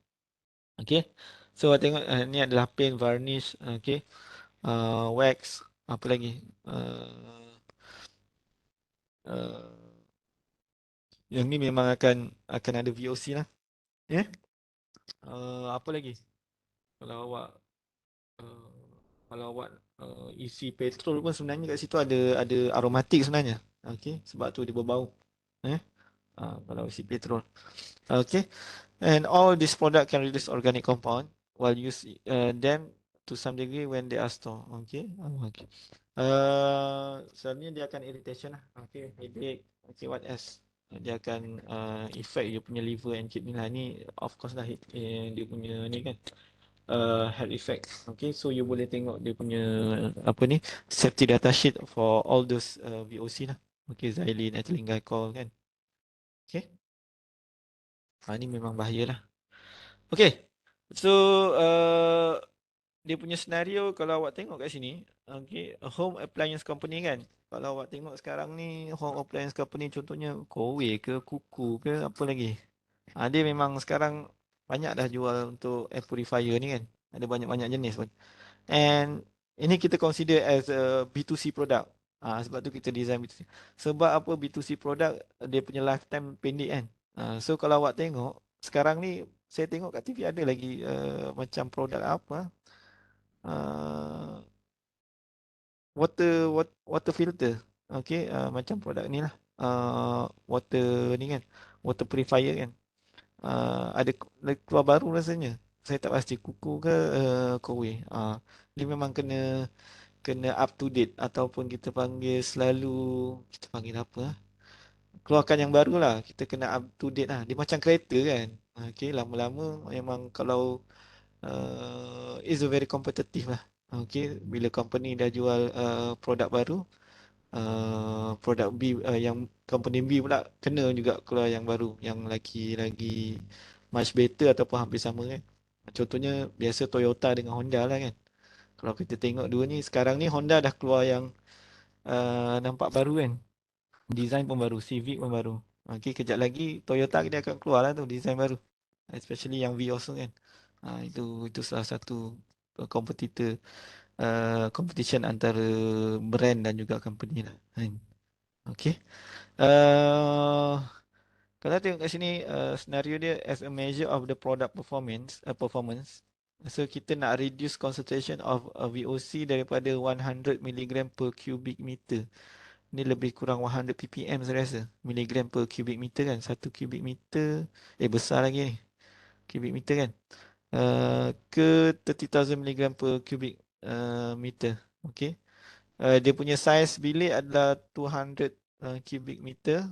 Okay. So tengok ni adalah paint, varnish, okay. Wax, apa lagi? Yang ni memang akan ada VOC lah. Apa lagi? Kalau awak isi petrol pun sebenarnya kat situ ada aromatik sebenarnya. Okay. Sebab tu dia berbau. Kalau isi petrol. Okay. And all this product can release organic compound while use them to some degree when they are stored. Okay. Okay. Selalunya dia akan irritation lah. Okay. Headache. Okay. What else? Dia akan affect dia punya liver and kidney lah. Ni of course lah dia punya ni kan. Health effect. Okay, so you boleh tengok dia punya apa ni safety data sheet for all those VOC lah. Okay, xylene, ethylene glycol kan. Okay, ni memang bahaya lah. Okay, so dia punya senario kalau awak tengok kat sini, okay, a home appliance company kan. Kalau awak tengok sekarang ni home appliance company contohnya Kowe ke Kuku ke apa lagi. Dia memang sekarang banyak dah jual untuk air purifier ni kan. Ada banyak-banyak jenis pun. And ini kita consider as a B2C product. Sebab tu kita design B2C. Sebab apa B2C product dia punya lifetime pendek kan. So kalau awak tengok sekarang ni saya tengok kat TV ada lagi macam produk apa water filter. Okay, macam produk ni lah. Water ni kan. Water purifier kan. Ada keluar baru rasanya. Saya tak pasti Kuku ke Kowe. Dia memang kena up to date ataupun kita panggil apa? Keluarkan yang baru lah. Kita kena up to date lah. Dia macam kereta kan. Okay, lama-lama memang kalau is a very competitive lah. Okay, bila company dah jual produk baru, produk B yang company B pula kena juga keluar yang baru yang lagi much better ataupun hampir sama kan. Contohnya biasa Toyota dengan Honda lah kan. Kalau kita tengok dua ni sekarang ni Honda dah keluar yang nampak baru kan. Design pun baru, Civic pun baru. Okey, kejap lagi Toyota dia akan keluar lah tu design baru. Especially yang Vios tu kan. Itu salah satu competitor competition antara brand dan juga company lah. Okay. Kalau tengok kat sini senario dia as a measure of the product performance. So kita nak reduce concentration of VOC daripada 100 mg per cubic meter. Ni lebih kurang 100 ppm saya rasa. Miligram per cubic meter kan. 1 cubic meter besar lagi ni. Cubic meter kan. Ke 30,000 mg per cubic meter. Okay. Dia punya size bilik adalah 200 cubic meter.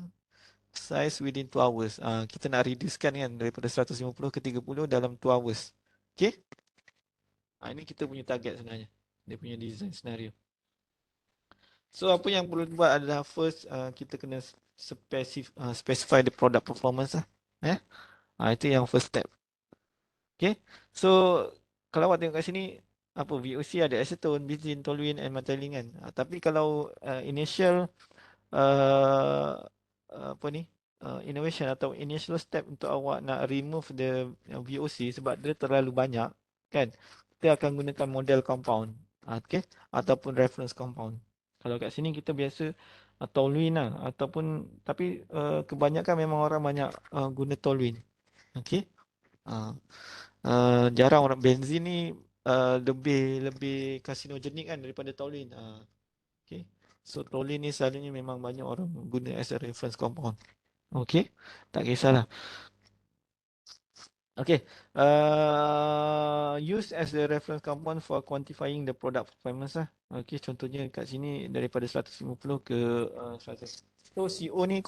Size within 2 hours. Kita nak reducekan kan daripada 150 ke 30 dalam 2 hours. Okay. Ini kita punya target sebenarnya. Dia punya design scenario. So apa yang perlu buat adalah first kita kena specify the product performance lah. Itu yang first step. Okay. So kalau awak tengok kat sini apa VOC ada acetone, benzene, toluene and methylene kan. Tapi kalau initial innovation atau initial step untuk awak nak remove the VOC sebab dia terlalu banyak kan, kita akan gunakan model compound, okay, ataupun reference compound. Kalau kat sini kita biasa toluene lah ataupun tapi kebanyakan memang orang banyak guna toluene. Okay. Jarang orang benzin ni lebih karsinogenik kan daripada toluene. Okay. So toluene ni selalunya memang banyak orang guna as a reference compound. Okay. Tak kisahlah. Okay. Use as a reference compound for quantifying the product performance lah. Okay. Contohnya kat sini daripada 150 ke 100. So CO ni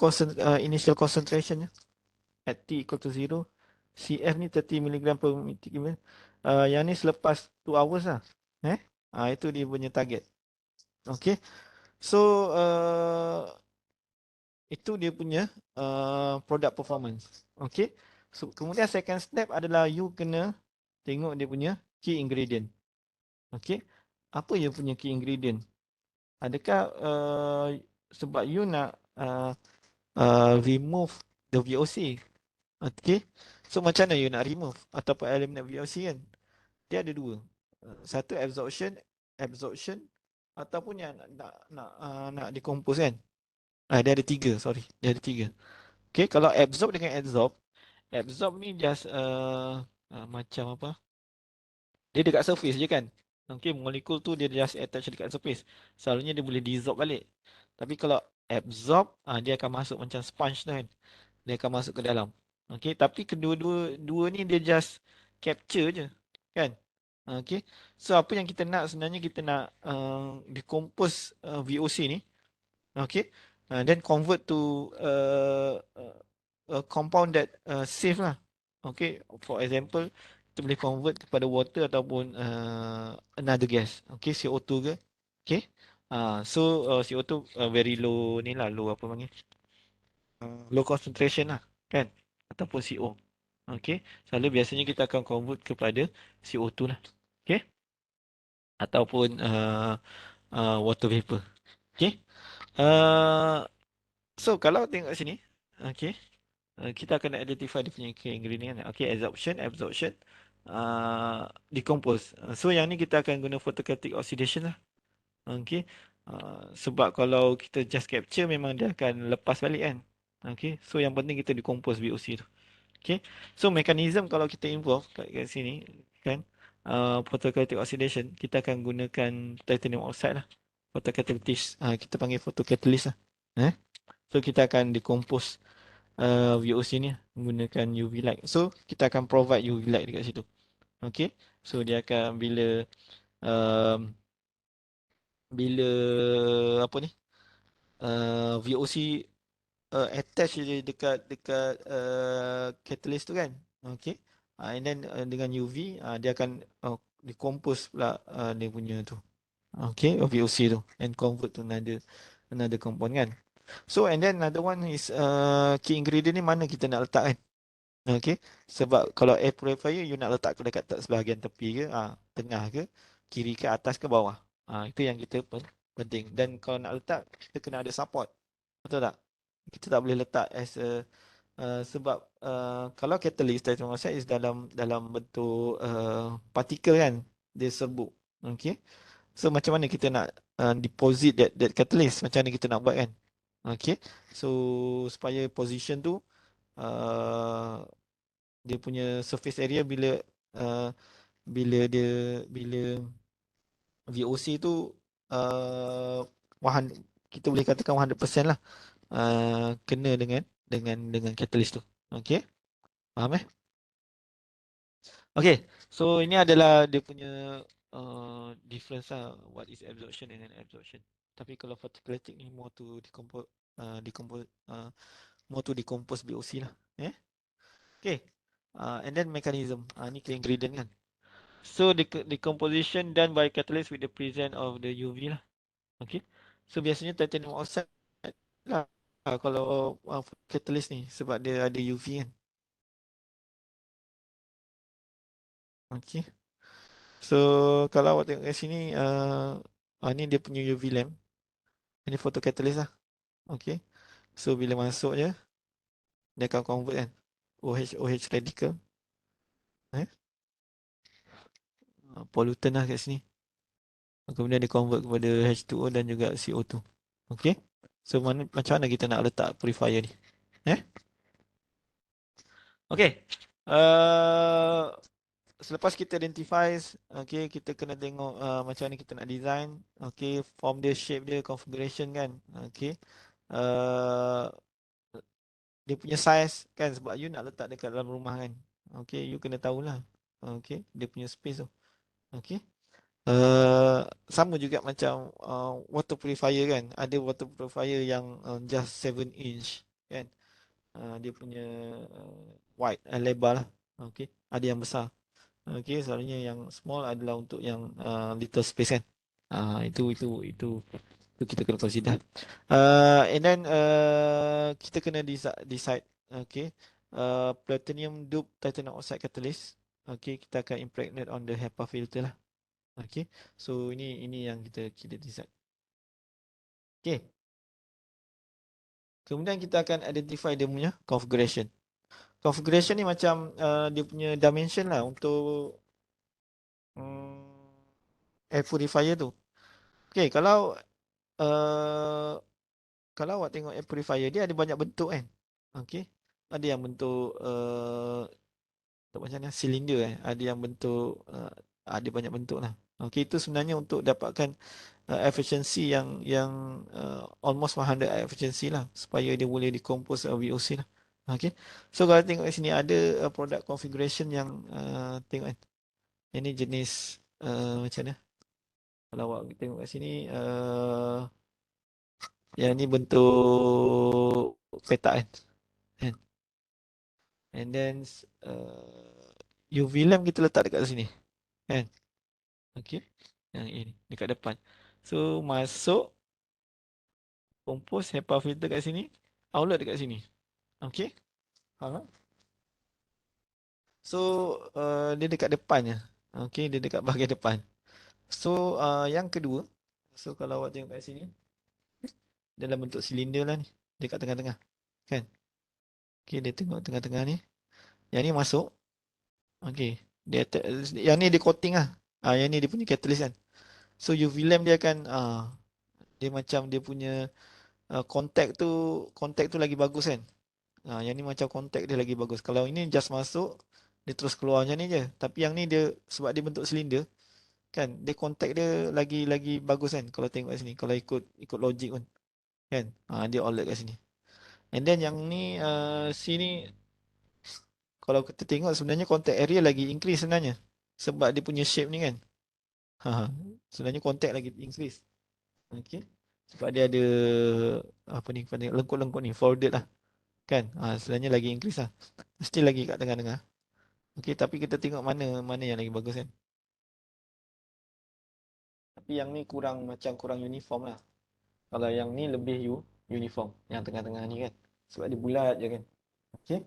initial concentration at T equal to 0. CF ni 30 mg per meter. Yang ni selepas 2 hours lah. Itu dia punya target. Okay. So itu dia punya product performance. Okay. So kemudian second step adalah you kena tengok dia punya key ingredient. Okay. Apa you punya key ingredient? Adakah sebab you nak remove the VOC? Okay. So macam mana you nak remove ataupun eliminate VOC kan? Dia ada dua. Satu absorption ataupun yang nak decompose kan? Dia ada tiga, sorry. Dia ada tiga. Okay, kalau absorb ni just macam apa? Dia dekat surface je kan? Okay, molekul tu dia just attach dekat surface. Selalunya dia boleh dissolve balik. Tapi kalau absorb, dia akan masuk macam sponge tu kan? Dia akan masuk ke dalam. Okay, tapi kedua-dua ni dia just capture je kan? Okay. So apa yang kita nak sebenarnya, kita nak decompose VOC ni. Okay. Then convert to a compound that safe lah. Okay. For example, kita boleh convert kepada water ataupun another gas. Okay. CO2 ke. Okay. So CO2 very low ni lah, low apa panggil, low concentration lah kan, ataupun CO. Okay. Selalu biasanya kita akan convert kepada CO2 lah. Okay. Ataupun water vapor. Okay. So kalau tengok sini, okay, kita akan identify dia punya key ingredient. Okay, absorption, decompose. So yang ni kita akan guna photocatalytic oxidation lah. Okay. Sebab kalau kita just capture, memang dia akan lepas balik kan. Okay. So yang penting kita decompose VOC tu. Okay. So mekanisme kalau kita involve kat sini kan, photocatalytic oxidation, kita akan gunakan titanium oxide lah. Photocatalyst, kita panggil photocatalyst lah. So kita akan decompose VOC ni menggunakan UV light. So kita akan provide UV light dekat situ. Okay. So dia akan bila apa ni, VOC attach je dekat catalyst tu kan. Okay. And then dengan UV dia akan decompose pula dia punya tu. Okay, VOC tu, and convert to another compound kan. So and then another one is key ingredient ni mana kita nak letak kan. Okay. Sebab kalau air purifier you nak letak dekat sebahagian tepi ke, tengah ke, kiri ke, atas ke, bawah. Itu yang kita penting. Dan kalau nak letak, kita kena ada support. Betul tak? Kita tak boleh letak as a sebab kalau catalyst titanium oxide is dalam bentuk partikel kan, dia serbuk. Okay. So macam mana kita nak deposit that catalyst, macam mana kita nak buat kan. Okay. So supaya position tu dia punya surface area bila VOC tu kita boleh katakan 100% lah kena dengan catalyst tu. Okay. Faham Okay. So ini adalah dia punya difference lah, what is absorption and absorption. Tapi kalau photocatalytic ni more to decompose VOC lah. Okay. And then mechanism. Ni ke ingredient kan. So decomposition done by catalyst with the presence of the UV lah. Okay. So biasanya titanium oxide lah kalau catalyst ni, sebab dia ada UV kan. Okay. So kalau awak tengok kat sini, ni dia punya UV lamp. Ini photocatalyst lah. Okay. So bila masuk je, dia akan convert kan, OH radical, pollutant lah kat sini. Kemudian dia convert kepada H2O dan juga CO2. Okay. So macam mana kita nak letak purifier ni? Okay. Selepas kita identify, okay, kita kena tengok macam mana kita nak design. Okay, form dia, shape dia, configuration kan. Okay. Dia punya size kan, sebab you nak letak dekat dalam rumah kan. Okay, you kena tahulah. Okay, dia punya space tu. Okay. Sama juga macam water purifier kan. Ada water purifier yang just 7 inch kan. Dia punya wide, lebar lah. Okay. Ada yang besar. Okay, selalunya yang small adalah untuk yang little space kan. Itu kita kena consider. And then kita kena decide. Okay. Platinum dupe titanium oxide catalyst. Okay, kita akan impregnate on the HEPA filter lah. Okay. So ini yang kita decide. Okay. Kemudian kita akan identify dia punya configuration. Configuration ni macam dia punya dimension lah untuk air purifier tu. Okay, kalau awak tengok air purifier, dia ada banyak bentuk kan. Okay. Ada yang bentuk macam mana, silinder ada yang bentuk ada banyak bentuk lah. Okay, itu sebenarnya untuk dapatkan efficiency yang almost 100 efficiency lah, supaya dia boleh decompose VOC lah. Okay. So kalau tengok di sini ada product configuration yang tengok kan. Ini jenis macam mana? Kalau awak tengok kat sini, yang ni bentuk peta kan? Kan? And then UV lamp kita letak dekat sini. Kan? Okay. Yang ini, dekat depan. So, masuk, compose, HEPA filter kat sini, outlet dekat sini. Okay. Faham? So, dia dekat depannya. Okay, dia dekat bahagian depan. So, yang kedua, so kalau awak tengok kat sini, dalam bentuk silinder lah ni, dekat tengah-tengah. Kan? Okay, dia tengok tengah-tengah ni. Yang ni masuk. Okay. Yang ni dia coating lah. Yang ni dia punya catalyst kan. So, UV lamp dia akan, dia macam dia punya contact tu lagi bagus kan. Yang ni macam contact dia lagi bagus. Kalau ini just masuk, dia terus keluar macam ni je. Tapi yang ni dia, sebab dia bentuk silinder, kan, dia contact dia lagi bagus kan. Kalau tengok kat sini, kalau ikut logik pun. Kan? Dia outlet kat sini. And then yang ni, sini, kalau kita tengok sebenarnya contact area lagi increase sebenarnya. Sebab dia punya shape ni kan. Sebenarnya contact lagi increase. Okay. Sebab dia ada, apa ni, lengkut-lengkut ni, folded lah. Kan? Sebenarnya lagi increase lah. Still lagi kat tengah-tengah. Okay, tapi kita tengok mana yang lagi bagus kan. Tapi yang ni kurang uniform lah. Kalau yang ni lebih uniform. Yang tengah-tengah ni kan. Sebab dia bulat je kan. Okay.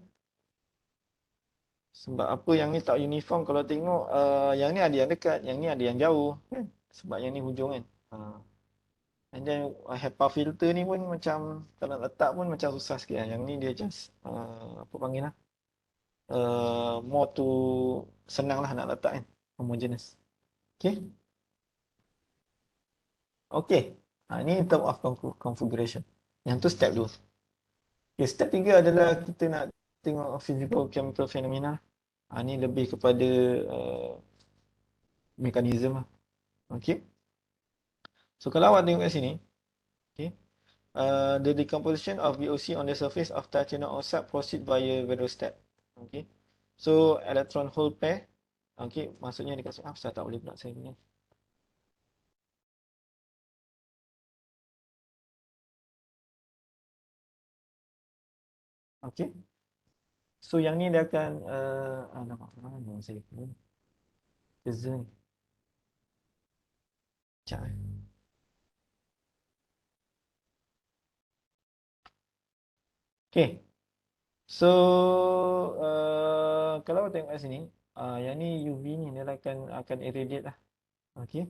Sebab apa yang ni tak uniform, kalau tengok yang ni ada yang dekat, yang ni ada yang jauh kan. Sebab yang ni hujung kan. And then HEPA filter ni pun macam, kalau nak letak pun macam susah sikit lah. Yang ni dia just apa panggil lah, more to senang lah nak letak kan. Homogeneous. Okay. Okay. Ni in term of configuration. Yang tu step 2. Okay, step 3 adalah kita nak tengok physical chemical phenomena. Ni lebih kepada mekanisme lah. Okay. So kalau awak tengok kat sini, okay, the decomposition of VOC on the surface of titanium oxide proceed via various step. Okay. So electron hole pair. Okay, maksudnya dekat sini, saya tak boleh pula saya ni. Okay. So yang ni dia akan nampak mana saya pun. Design. Jangan. Okay. So kalau tengok kat sini, yang ni UV ni dia akan irradiate lah. Okay.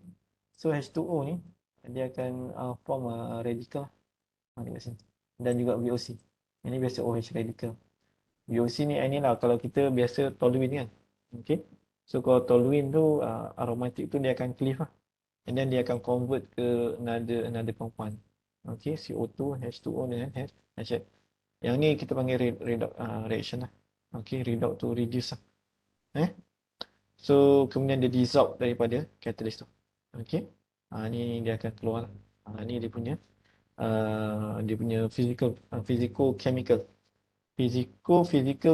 So H2O ni dia akan form radical dekat sini. Dan juga VOC. Ini biasa OH radical. VOC ni lah kalau kita biasa toluene kan. Okay. So kalau toluene tu aromatic tu dia akan cleave lah. And then dia akan convert ke another compound. Okay, CO2, H2O dengan H. Yang ni kita panggil redox reaction lah. Okay, redox to reduce lah. So kemudian dia dissolve daripada catalyst tu. Okay. Ni dia akan keluar lah. Ni dia punya physical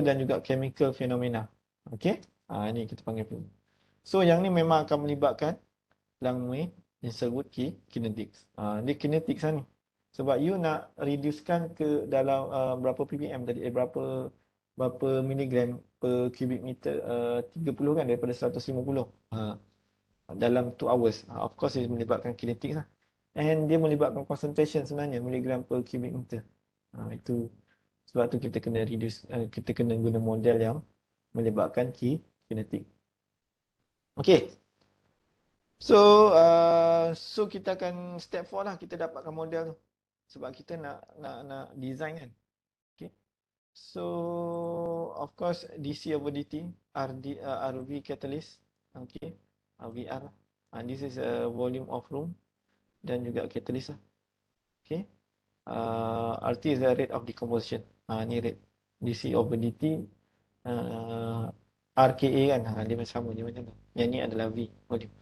dan juga chemical phenomena. Okay. Ni kita panggil. So yang ni memang akan melibatkan langmui disebut kinetics. Dia kinetics lah ni. Sebab you nak reducekan ke dalam berapa ppm tadi, berapa miligram per cubic meter, 30 kan daripada 150 dalam 2 hours. Of course dia melibatkan kinetics lah. And dia melibatkan concentration sebenarnya, miligram per cubic meter. Itu sebab tu kita kena reduce, kita kena guna model yang melibatkan kinetik. Okay. So kita akan step 4 lah, kita dapatkan model tu. Sebab kita nak design kan. Okay. So of course DC over DT, RV catalyst. Okay. VR. This is a volume of room dan juga catalyst lah. Okay. RT is the rate of decomposition. Ni rate DC over DT, RKA kan. Dia macam sama je macam tu. Yang ni adalah V volume.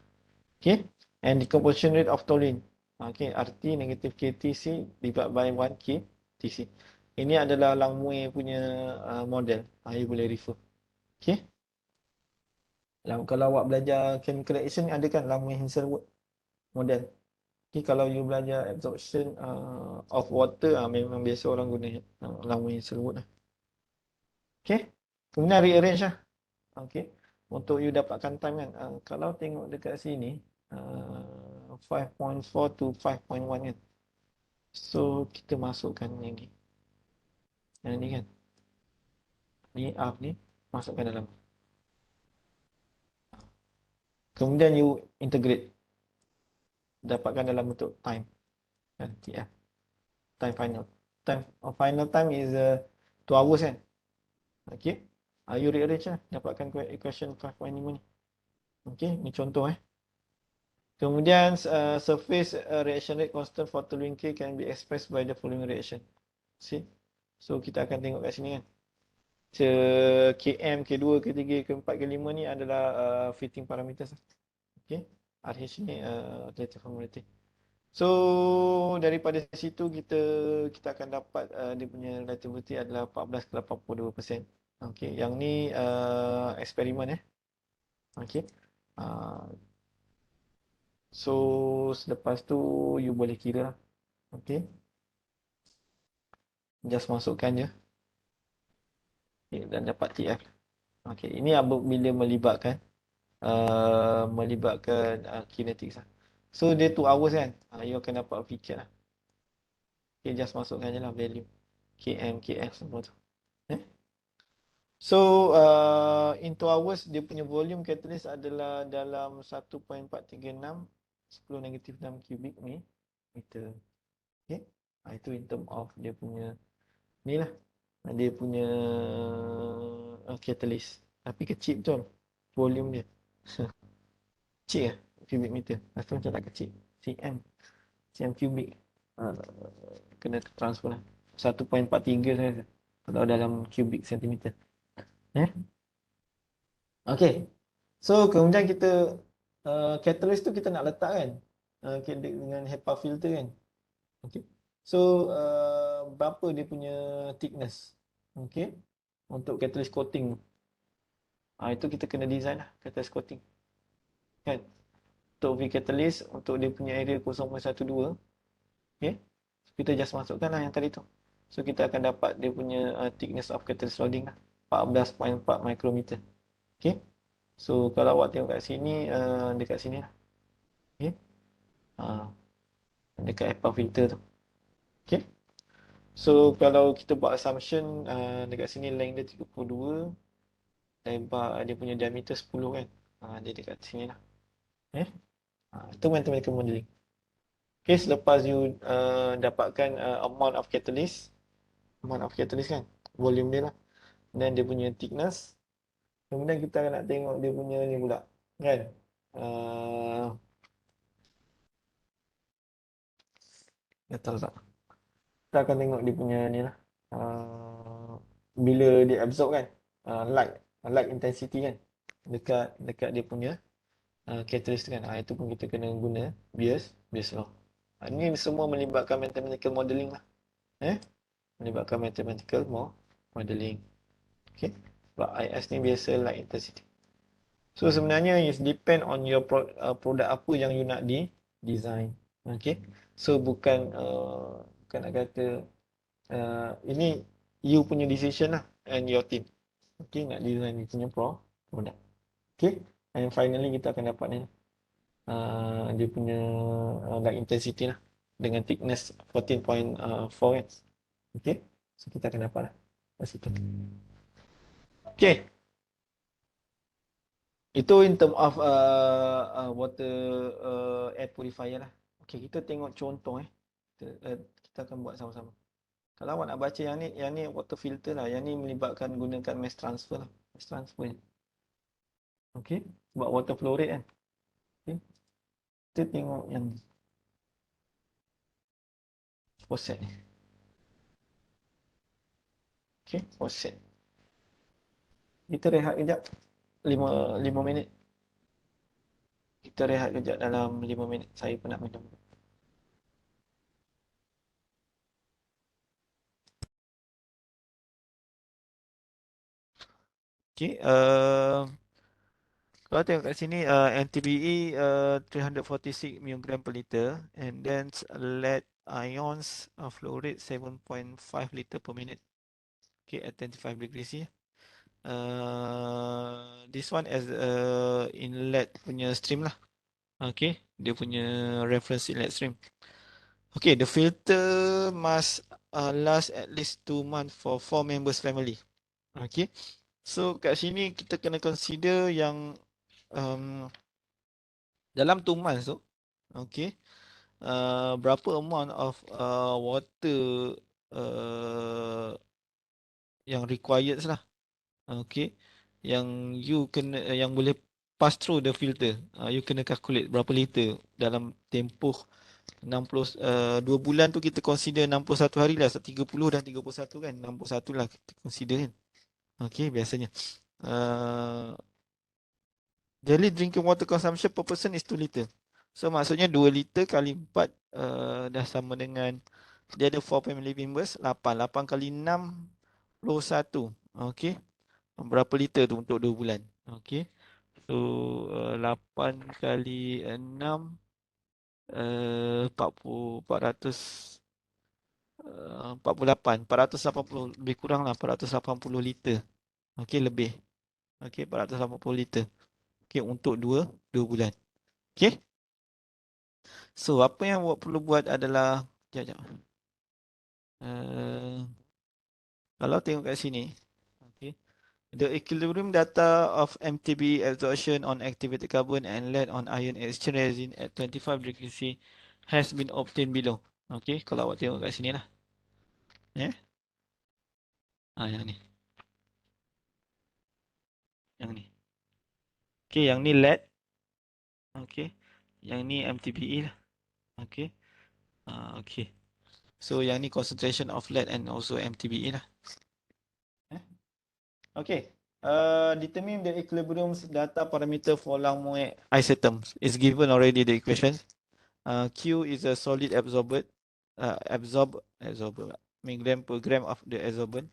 Okay. And decomposition rate of toluene. Okay, RT negative KTC divided by 1 KTC. Ini adalah Langmuir punya model. You boleh refer. Okay. Kalau awak belajar chemical reaction ada kan Lamé-Hinsel model. Okay, kalau you belajar absorption of water, memang biasa orang guna Lamé-Hinsel lah. Okay. Kemudian rearrange lah. Okay. Untuk you dapatkan time kan. Kalau tengok dekat sini 5.4 to 5.1 kan. So kita masukkan yang ni. Yang ni kan. Ni up ni masukkan dalam. Kemudian you integrate. Dapatkan dalam bentuk time. Kan, TF. Time final. Final time is 2 hours kan. Okay. You rearrange lah. Dapatkan equation 5.5 ni. Okay. Ni contoh Kemudian surface reaction rate constant for toluene K can be expressed by the following reaction. See? So kita akan tengok kat sini kan. KM, K2, K3, K4, K5 ni adalah fitting parameters. Okay. RH ni relative formulating. So daripada situ kita akan dapat dia punya relativity adalah 14 ke 82%. Okay. Yang ni eksperimen Okay. So selepas tu you boleh kira. Okay. Just masukkan je. Okay, dan dapat TF. Okay. Ini bila melibatkan kinetics lah. So dia 2 hours kan. You akan dapat feature lah. Okay, just masukkan je lah value. KM, KF semua tu. So in 2 hours dia punya volume catalyst adalah dalam 1.436 10 negatif 6 cubic meter. Okay. Itu in term of dia punya ni lah. Dia punya catalyst. Tapi kecil betul volume dia. Kecil lah cubic meter. Rasa macam tak kecil. cm cubic. Kena transfer lah. 1.43 saja kalau dalam cubic centimeter. Okay. So kemudian kita catalyst tu kita nak letak kan dengan HEPA filter kan. Okay. So berapa dia punya thickness. Okay. Untuk catalyst coating tu. Itu kita kena design lah catalyst coating. Kan. Untuk V-catalyst untuk dia punya area 0.12. Okay. So, kita just masukkan lah yang tadi tu. So kita akan dapat dia punya thickness of catalyst loading lah. 14.4 micrometer. Okay. So kalau awak tengok kat sini, dekat sini lah. Okay. Dekat HEPA filter tu. Okay. So kalau kita buat assumption dekat sini length dia 32, lebar dia punya diameter 10 kan. Dia dekat sini lah. Itu mathematical modeling. Okay, selepas you dapatkan amount of catalyst kan, volume dia lah, dan dia punya thickness. Kemudian kita nak tengok dia punya ni pula kan. Tahu tak? Kita akan tengok dia punya ni lah. Bila dia absorb kan, light intensity kan, dekat dia punya catalyst kan. Itu pun kita kena guna Beers law. Ini semua melibatkan mathematical modeling lah. Melibatkan mathematical modeling. Okay. Sebab IS ni biasa light intensity. So sebenarnya it depend on your produk apa yang you nak design. Okay. So bukan nak kata ini you punya decision lah and your team. Okay, nak design you punya produk. Okay. And finally kita akan dapat ni dia punya light intensity lah dengan thickness 14.4 kan. Okay. So kita akan dapat lah kat situ. Okay. Itu in term of water air purifier lah. Okay, kita tengok contoh kita akan buat sama-sama. Kalau awak nak baca yang ni water filter lah. Yang ni melibatkan gunakan mass transfer lah. Mass transfer ni. Okay, buat water flow rate kan. Okay. Kita tengok yang faucet ni. Okay, faucet. Kita rehat kejap. 5 minit. Kita rehat kejap dalam 5 minit. Saya pun nak minum. Okay, Kalau tengok kat sini NTBE 346 mg per liter, and then lead ions flow rate 7.5 liter per minute. Okay, at 25 degrees C. This one as inlet punya stream lah. Okay, dia punya reference inlet stream. Okay, the filter must last at least 2 months for 4 members family. Okay, so kat sini kita kena consider yang dalam 2 months tu, okay, berapa amount of water yang required lah, okay, yang you kena yang boleh pass through the filter. You kena calculate berapa liter dalam tempoh 2 bulan tu, kita consider 61 hari lah, 30 dan 31 kan, 61 lah kita consider kan. Okay, biasanya daily drinking water consumption per person is 2 liter. So maksudnya 2 liter kali 4 dah sama dengan, dia ada 4 family members, 8. 8 kali 6 21. Okay, berapa liter tu untuk 2 bulan. Okay, so 8 kali 6 40 400 48 480, lebih kurang lah 480 liter. Okay, lebih. Okay, 480 liter. Okay, untuk 2 bulan. Okay, so apa yang awak perlu buat adalah, sekejap. Kalau tengok kat sini, okay, the equilibrium data of MTBE absorption on activated carbon and lead on ion exchange resin at 25 degrees C has been obtained below. Okay, kalau awak tengok kat sini lah. Yang ni. Yang ni. Okay, yang ni lead. Okay, yang ni MTBE lah. Okay. Okay. So yang ni concentration of lead and also MTBE lah. Okay. Determine the equilibrium data parameter for Langmuir isotopes. It's given already the equation. Q is a solid absorbed, milligram per gram of the adsorbent.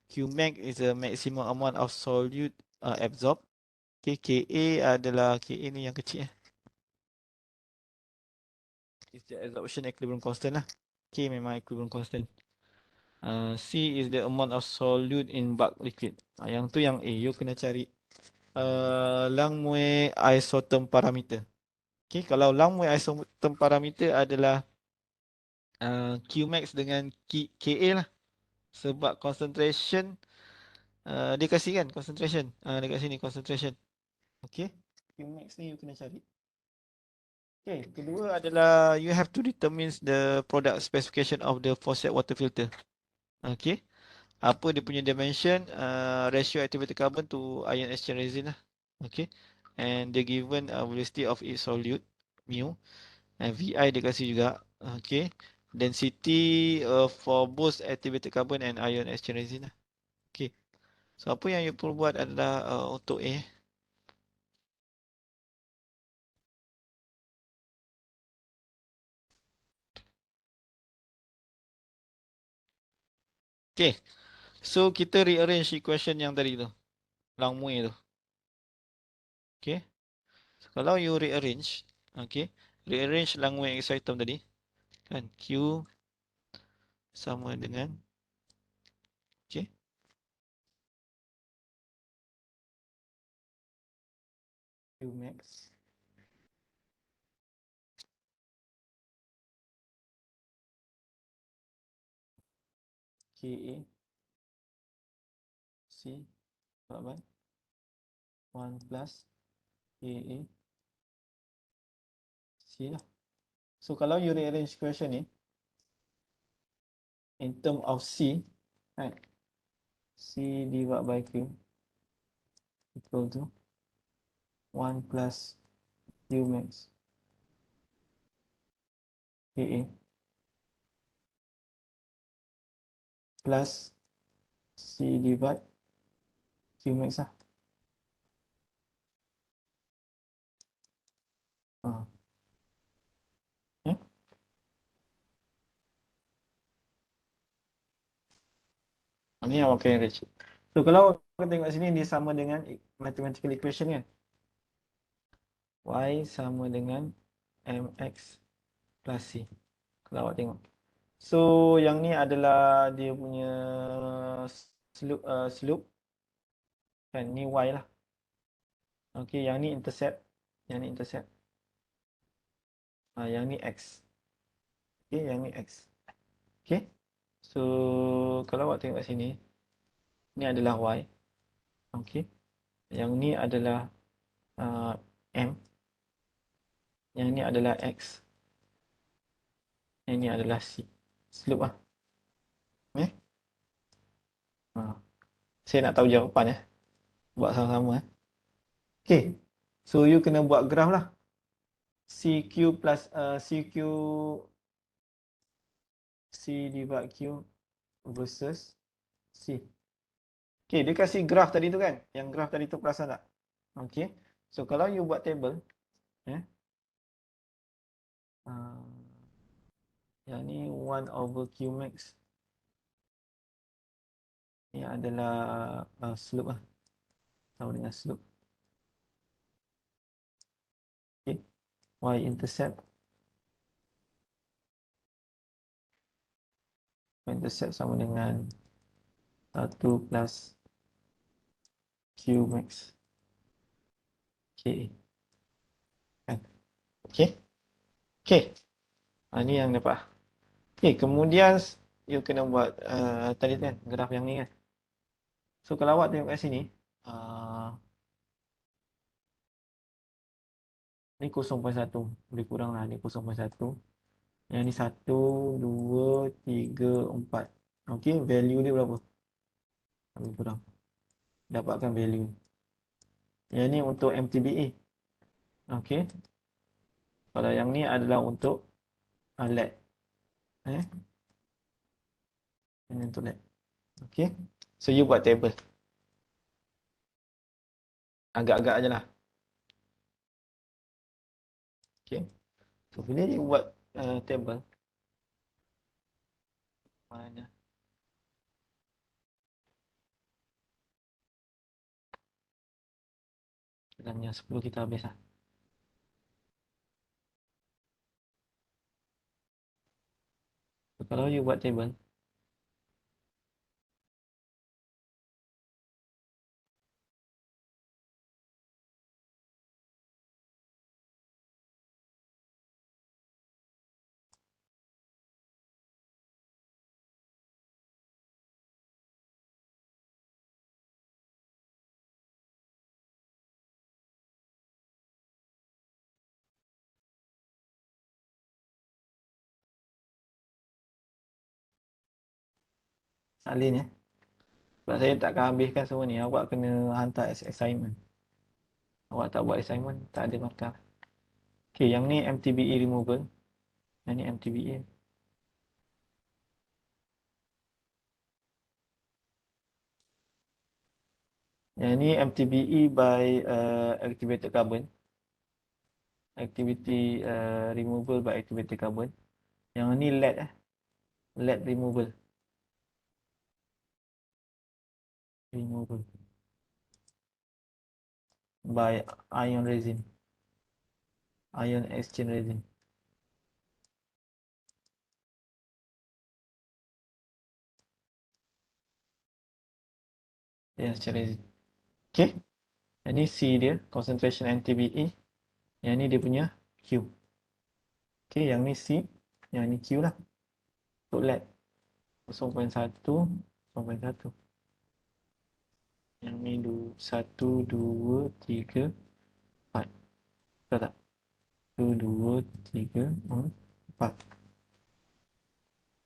Qmax is a maximum amount of solute absorbed. Okay, Ka adalah, Ka ni yang kecil. It's the absorption equilibrium constant lah. K memang equilibrium constant. C is the amount of solute in bulk liquid. Yang tu yang A, you kena cari Langmuir isotope parameter. Okay, kalau Langmuir isotope parameter adalah Qmax dengan Ka lah. Sebab concentration dia kasih kan concentration. Dekat sini concentration. Okay, Qmax ni you kena cari. Okay, kedua adalah you have to determine the product specification of the faucet water filter. Okay, apa dia punya dimension, ratio activated carbon to ion exchange resin lah. Okay, and the given velocity of its solute mu, and VI dia kasih juga. Okay, density for both activated carbon and ion exchange resin lah. Okay, so apa yang you perlu buat adalah untuk A. Okay, so kita rearrange equation yang tadi tu, Langmuir tu. Okay, so kalau you rearrange, okay, rearrange Langmuir isotope tadi kan, Q sama dengan, okay, Qmax Ka C divided by 1 plus Ka C lah. So kalau you rearrange equation ni in term of C, right, C divided by Q equal to 1 plus Qmax Ka plus C divide Qmax lah. Okay. Ini yang akan reach. So kalau kita tengok sini, dia sama dengan mathematical equation kan. Y sama dengan MX plus C. Kalau awak tengok. So, yang ni adalah dia punya slope. Kan, ni Y lah. Okey, yang ni intercept. Yang ni intercept. Yang ni X. Okey, yang ni X. Okey. So, kalau awak tengok kat sini, ni adalah Y. Okey. Yang ni adalah M. Yang ni adalah X. Yang ni adalah C. Slope lah. Eh? Saya nak tahu jawapan Buat sama-sama Okay. So, you kena buat graf lah. CQ plus CQ C divide Q versus C. Okay, dia kasih graf tadi tu kan? Yang graf tadi tu perasan tak? Okay. So, kalau you buat table, yang ni 1 over Q max. Ini adalah slope lah. Sama dengan slope. Okay. Y intercept. Y intercept sama dengan 1 plus Q max. Okay. Kan? Okay. Okay. Ni yang dapat. Okay, kemudian you kena buat tadi kan, graf yang ni kan. So, kalau awak tengok kat sini, ni 0.1. Lebih kurang lah, ni 0.1. Yang ni 1, 2, 3, 4. Okay, value dia berapa? Lebih kurang. Dapatkan value. Yang ni untuk MTBE. Okay. Kalau yang ni adalah untuk LED. Ini untuk LED. Okay. So, you buat table. Agak-agak je lah. Okay. So, bila you buat table. Mana? Dan yang 10 kita habis lah. So, kalau you buat table. Salin Sebab saya takkan habiskan semua ni. Awak kena hantar assignment. Awak tak buat assignment, tak ada markah. Okay, yang ni MTBE removal. Yang ni MTBE. Yang ni MTBE by activated carbon. Activity removal by activated carbon. Yang ni LED LED removal. Removal. By ion resin. Ion exchange resin. Ion exchange resin. Okay. Yang ni C dia. Concentration MTBE. Yang ni dia punya Q. Okay, yang ni C. Yang ni Q lah. Untuk LED. 0.1. 0.1. Yang ni 1, 2, 3, 4. Betul tak? 1, 2, 3, 4.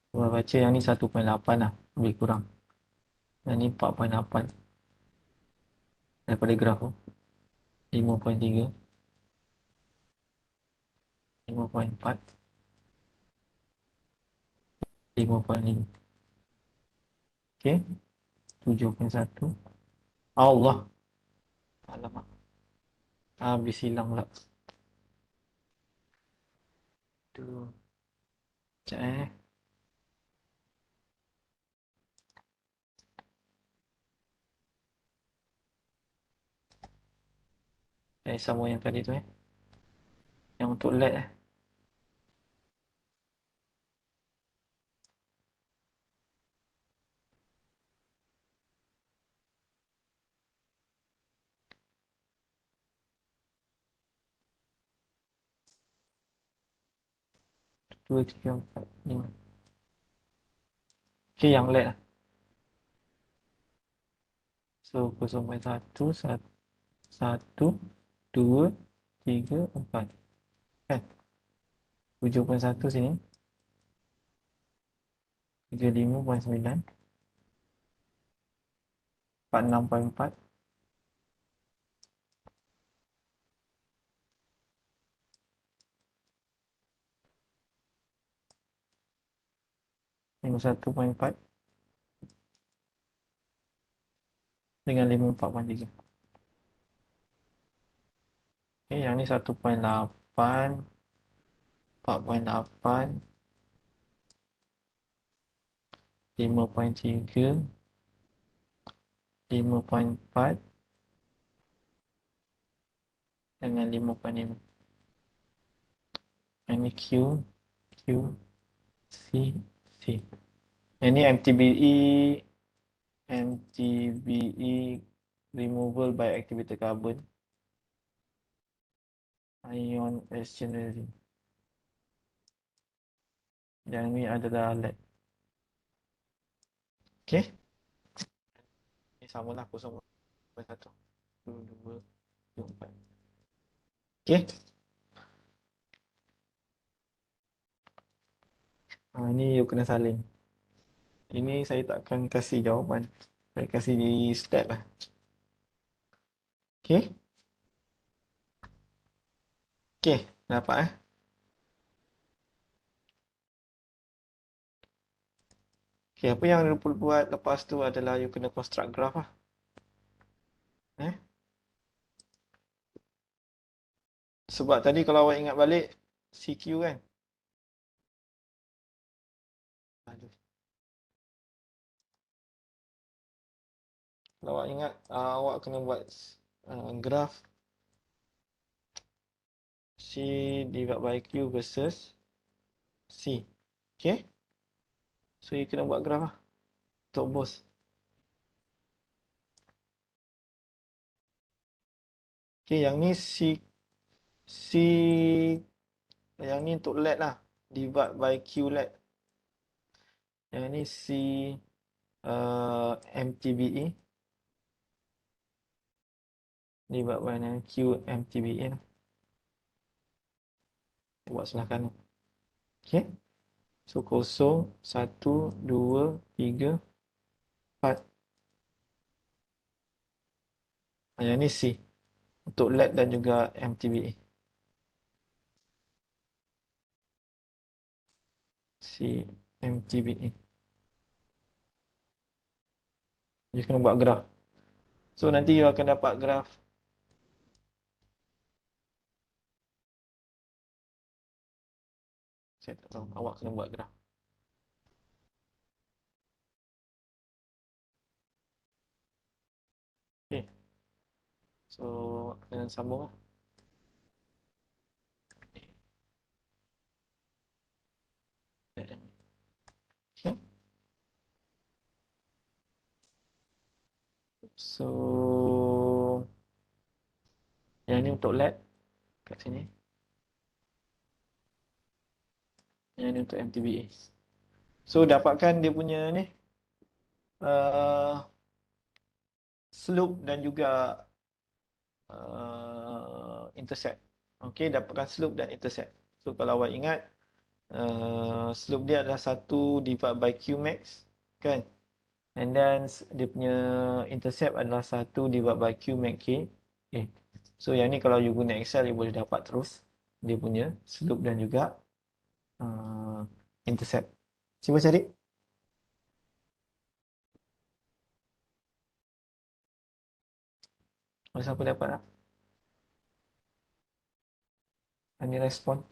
Gua baca yang ni 1.8 lah. Lebih kurang. Yang ni 4.8. Daripada graf tu. 5.3. 5.4. 5.5. Okay. 7.1. Allah. Alamak. Habis hilang pula. Aduh. Sekejap sama yang tadi tu untuk LED 2, 3, 4, 5. Okay, yang LED lah. So 0.1, 1, 2, 3, 4. Kan? 7.1 sini. 35.9. 46.4. 51.4 dengan 54.3. Okay, yang ni 1.8, 4.8, 5.3, 5.4 dengan 5.5. Yang ni Q, Q, C, C. Yang ni MTBE removal by activated carbon ion exchange. Yang ni adalah LED. Okay. Ini samalah 0.1, 2, 4. Okay. Ini you kena salin. Ini saya takkan kasih jawapan. Saya kasih di step lah. Okay. Okay, dapat Okay, apa yang you perlu buat lepas tu adalah you kena construct graph lah. Sebab tadi kalau awak ingat balik CQ kan. Aduh. Kalau awak ingat awak kena buat graph C divided by Q versus C. Okay. So you kena buat graph lah untuk both. Okay, yang ni C yang ni untuk LED lah. Divide by Q LED. Yang ni C MTBE. Divide by Q MTBE lah. Buat sebelah kanan. Okay. So 0, 1, 2, 3, 4. Yang ni C. Untuk LED dan juga MTBE. C MTBE. You kena buat graf. So nanti you akan dapat graf. Saya tak tahu. Awak kena buat graf. Okay. So kena sambung lah. Okay. So yang ni untuk LED kat sini. Yang ni untuk MTBE. So dapatkan dia punya ni slope dan juga intercept. Okay, dapatkan slope dan intercept. So kalau awak ingat slope dia adalah 1 divided by Q max kan. And then dia punya intercept adalah 1 divided by Q max K. Okay. So yang ni kalau you guna Excel you boleh dapat terus dia punya slope dan juga intercept. Cuba cari. Siapa dapat tak? Any respon?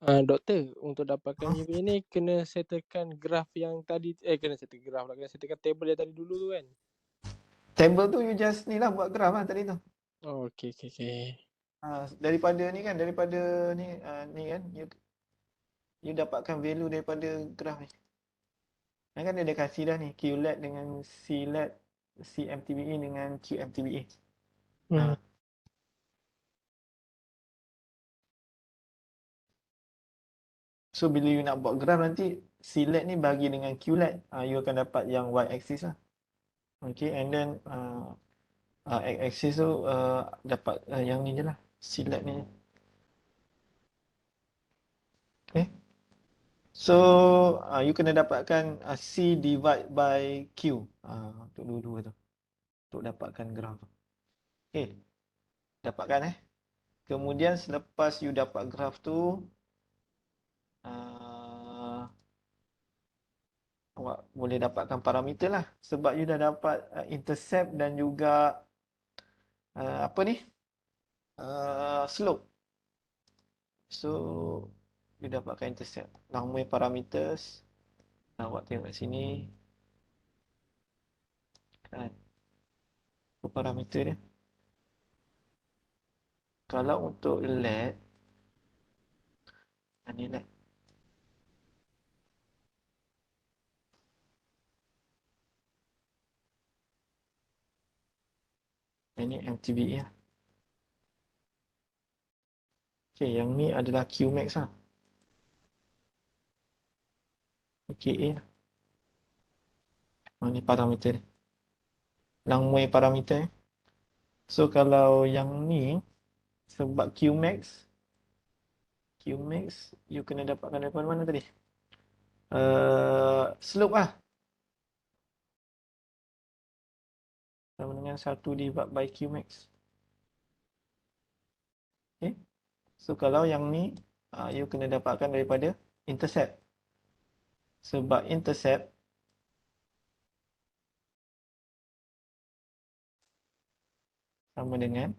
Doktor, untuk dapatkan dia punya ni kena settlekan graf yang tadi, kena settle graf lah, kena settlekan table yang tadi dulu tu kan. Table tu you just ni lah buat graf lah tadi tu. Oh, okey. Daripada ni kan, daripada ni kan, you dapatkan value daripada graf ni. Kan dia dah kasih dah ni, QLED dengan CLED, CMTBE dengan QMTBE. So bila you nak buat graf nanti, CLED ni bagi dengan QLED, you akan dapat yang Y axis lah. Okay, and then X axis tu dapat yang ni je lah, CLED ni. Okay. So you kena dapatkan C divide by Q untuk dua-dua tu, untuk dapatkan graf tu. Okay, dapatkan kemudian selepas you dapat graf tu, awak boleh dapatkan parameter lah, sebab you dah dapat intercept dan juga apa ni, slope. So you dapatkan intercept, nama parameters. Awak tengok kat sini kan, apa parameter dia. Kalau untuk LED, ni LED, ini MTBE lah. Okay, yang ni adalah Qmax lah, KA lah. Ni parameter dia, langmui parameter. So kalau yang ni, sebab Qmax you kena dapatkan daripada mana tadi? Slope lah, sama dengan 1 divide by Qmax. Okay. So kalau yang ni you kena dapatkan daripada intercept, sebab intercept sama dengan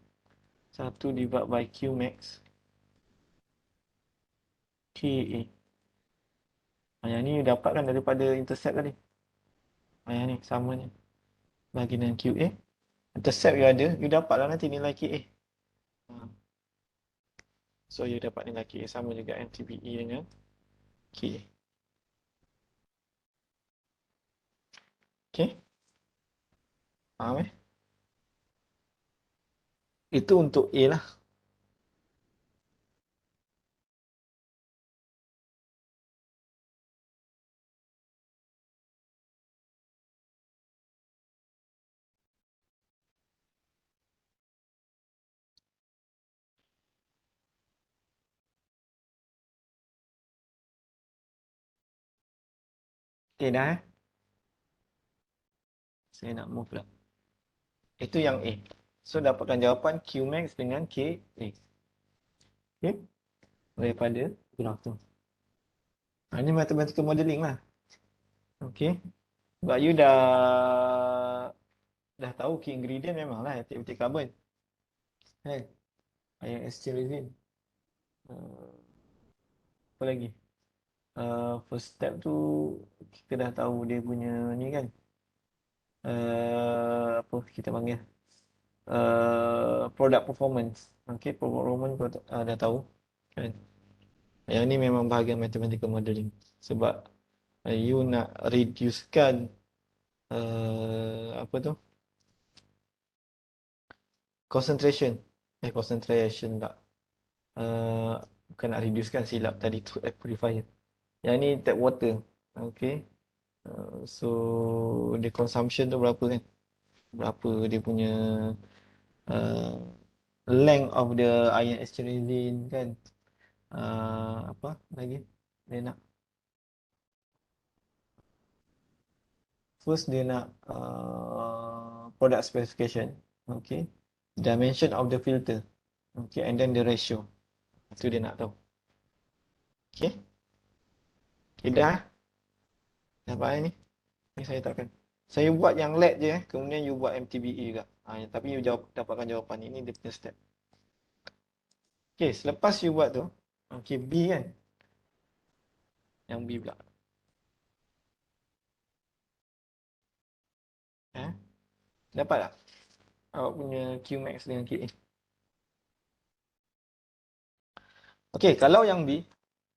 1 divide by Qmax KA. Yang ni you dapatkan daripada intercept tadi. Yang ni sama ni, bagi dengan QA. Intercept you ada, you dapatlah nanti nilai KA. So you dapat nilai KA sama juga MTBE dengan KA. Okay, faham Itu untuk A lah. Okay dah Saya nak move pula. Itu yang A. So dapatkan jawapan Qmax dengan KA. Okay, daripada graf tu. Ini mathematical modeling lah. Okay, sebab you dah tahu key ingredient memanglah aktiviti karbon. Ion exchange resin. Apa lagi? First step tu kita dah tahu dia punya ni kan. Apa kita panggil? Product performance. Okay, performance dah tahu kan. Yang ni memang bahagian mathematical modeling. Sebab you nak reducekan apa tu? Concentration tak. Bukan nak reducekan, silap tadi tu air purifier. Yang ni tap water. Okay. So the consumption tu berapa kan? Berapa dia punya length of the ion exchange resin kan? Apa lagi? Dia nak first dia nak product specification. Okay. Dimension of the filter. Okay, and then the ratio. Itu dia nak tahu. Okay. Okay, dah faham ni? Ni saya takkan. Saya buat yang LED je kemudian you buat MTBE juga. Tapi you dapatkan jawapan ini dia punya step. Okay, selepas you buat tu, okay, B kan. Yang B pula. Dapat tak? Awak punya Qmax dengan QA. Okey, kalau yang B,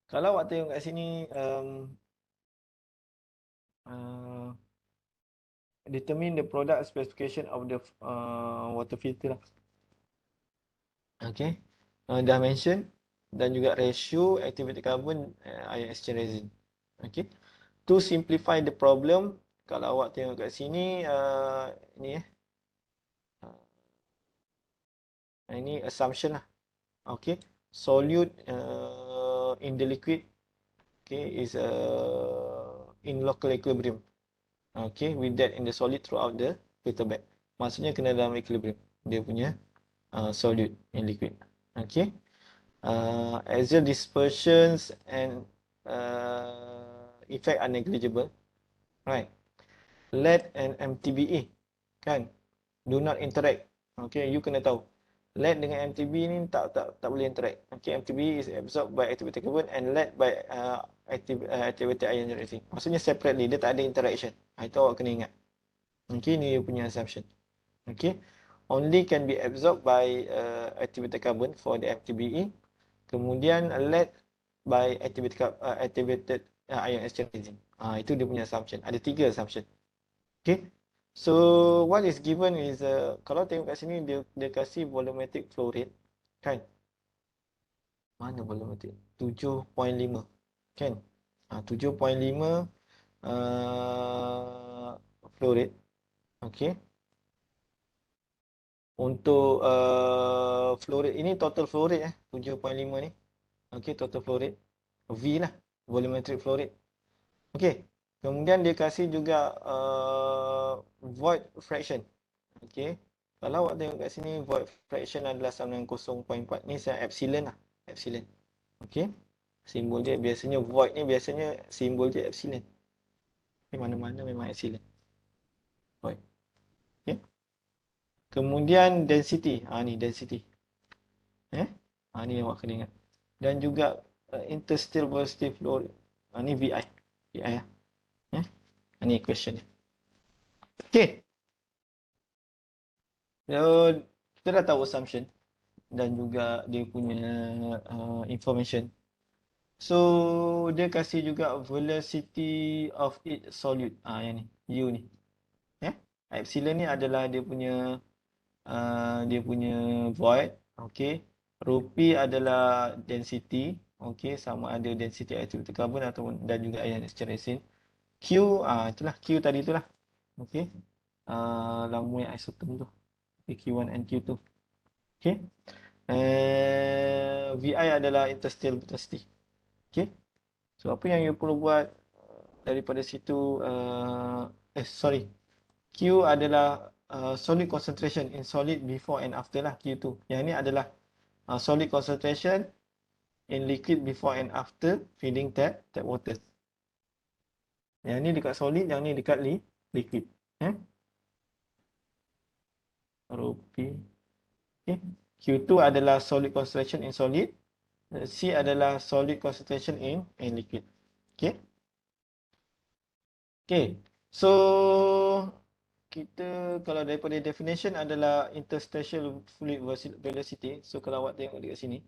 kalau awak tengok kat sini determine the product specification of the water filter lah. Okey. Dimension dan juga ratio activated carbon ion exchange resin. Okey. To simplify the problem, kalau awak tengok kat sini ni ini assumption lah. Okay, solute in the liquid, okay, is in local equilibrium. Okay, with that in the solid throughout the filter bed. Maksudnya kena dalam equilibrium dia punya solute in liquid. Okay, axial dispersions and effect are negligible. Right. Lead and MTBE kan do not interact. Okay, you kena tahu. Lead dengan MTB ni tak boleh interact. Okay, MTB is absorbed by activated carbon and lead by activated ion resin. Maksudnya separately, dia tak ada interaction. Itu awak kena ingat. Okay, ni dia punya assumption. Okay, only can be absorbed by activated carbon for the MTBE. Kemudian lead by activated ion exchange resin. Itu dia punya assumption. Ada 3 assumption. Okay. So what is given is kalau tengok kat sini dia kasih volumetric flow rate kan. Mana volumetric? 7.5 kan. 7.5 flow rate. Okey. Untuk flow rate ini total flow rate 7.5 ni. Okey, total flow rate. V lah, volumetric flow rate. Okey. Kemudian dia kasih juga void fraction. Okey. Kalau awak tengok kat sini void fraction adalah sama dengan 0.4. Ni saya epsilon lah. Epsilon. Okey. Simbol dia biasanya void ni biasanya simbol dia epsilon. Di mana-mana memang epsilon. Void. Okey. Kemudian density. Ni density. Ni awak kena ingat. Dan juga interstitial velocity flow. Ni VI. VI lah. Ini question dia. Okay. So, kita dah tahu assumption dan juga dia punya information. So, dia kasih juga velocity of its solute. Yang ni, U ni. Epsilon ni adalah dia punya void. Okay. Rho P adalah density. Okay. Sama ada density activated carbon ataupun dan juga ion exchange resin. Q, itulah Q tadi itulah. Okay. Lambung isotom tu. Q1 and Q2. Okay. VI adalah interstitial velocity. Okay. So, apa yang you perlu buat daripada situ, Q adalah solid concentration in solid before and after lah, Q2. Yang ni adalah solid concentration in liquid before and after feeding tap water. Yang ni dekat solid, yang ni dekat liquid. Rho P. Okay. Q2 adalah solid concentration in solid. C adalah solid concentration in liquid. Okay. Okay. So, kita kalau daripada definition adalah interstitial fluid velocity. So, kalau awak tengok dekat sini.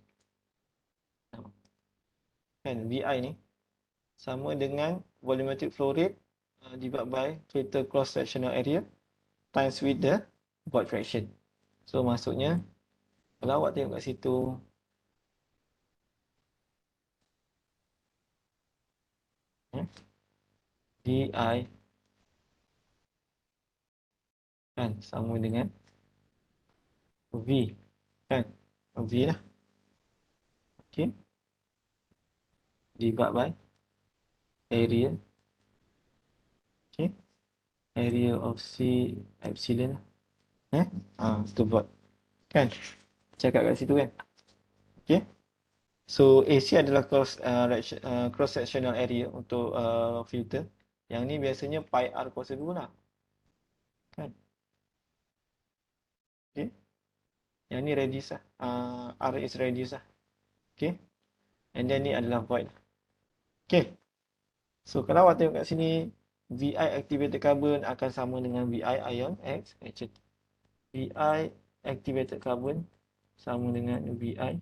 Kan, VI ni. Sama dengan volumetric flow rate divided by filter cross sectional area times with the void fraction. So maksudnya kalau awak tengok kat situ DI kan sama dengan V kan, V lah. Okay, divided by area. Okay, area of C epsilon lah. Itu void kan, cakap kat situ kan. Okay, so AC adalah cross sectional area untuk filter. Yang ni biasanya pi r kuasa 2 lah kan. Okay, yang ni radius lah, r is radius lah. Okay, and then ni adalah void. Okay, So kalau awak tengok kat sini, VI activated carbon akan sama dengan VI ion X. VI activated carbon sama dengan VI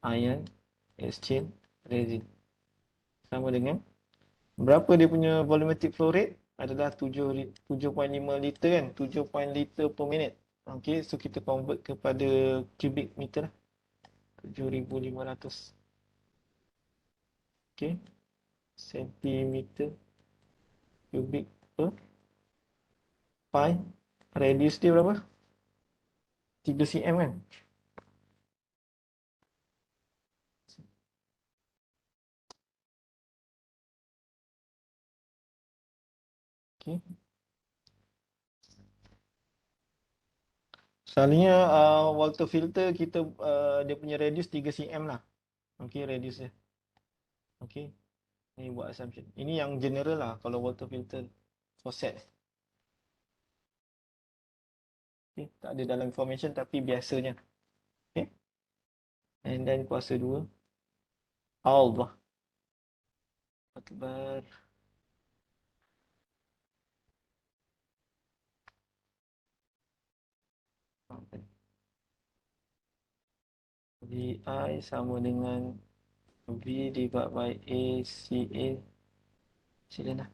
ion exchange resin. Sama dengan berapa dia punya volumetric flow rate adalah 7.5 liter kan, 7 liter per minit. Okey, so kita convert kepada cubic meter lah. 7,500. Okey, sentimeter cubic per pi. Radius dia berapa? 3 cm kan? Okey. Selalunya water filter kita dia punya radius 3 cm lah. Okey, radius dia. Okey. Ni buat assumption. Ini yang general lah kalau water filter faucet. Okay. Tak ada dalam information tapi biasanya. Okay. And then kuasa 2. Allah Akbar. VI sama dengan V divided by ACA. Silalah.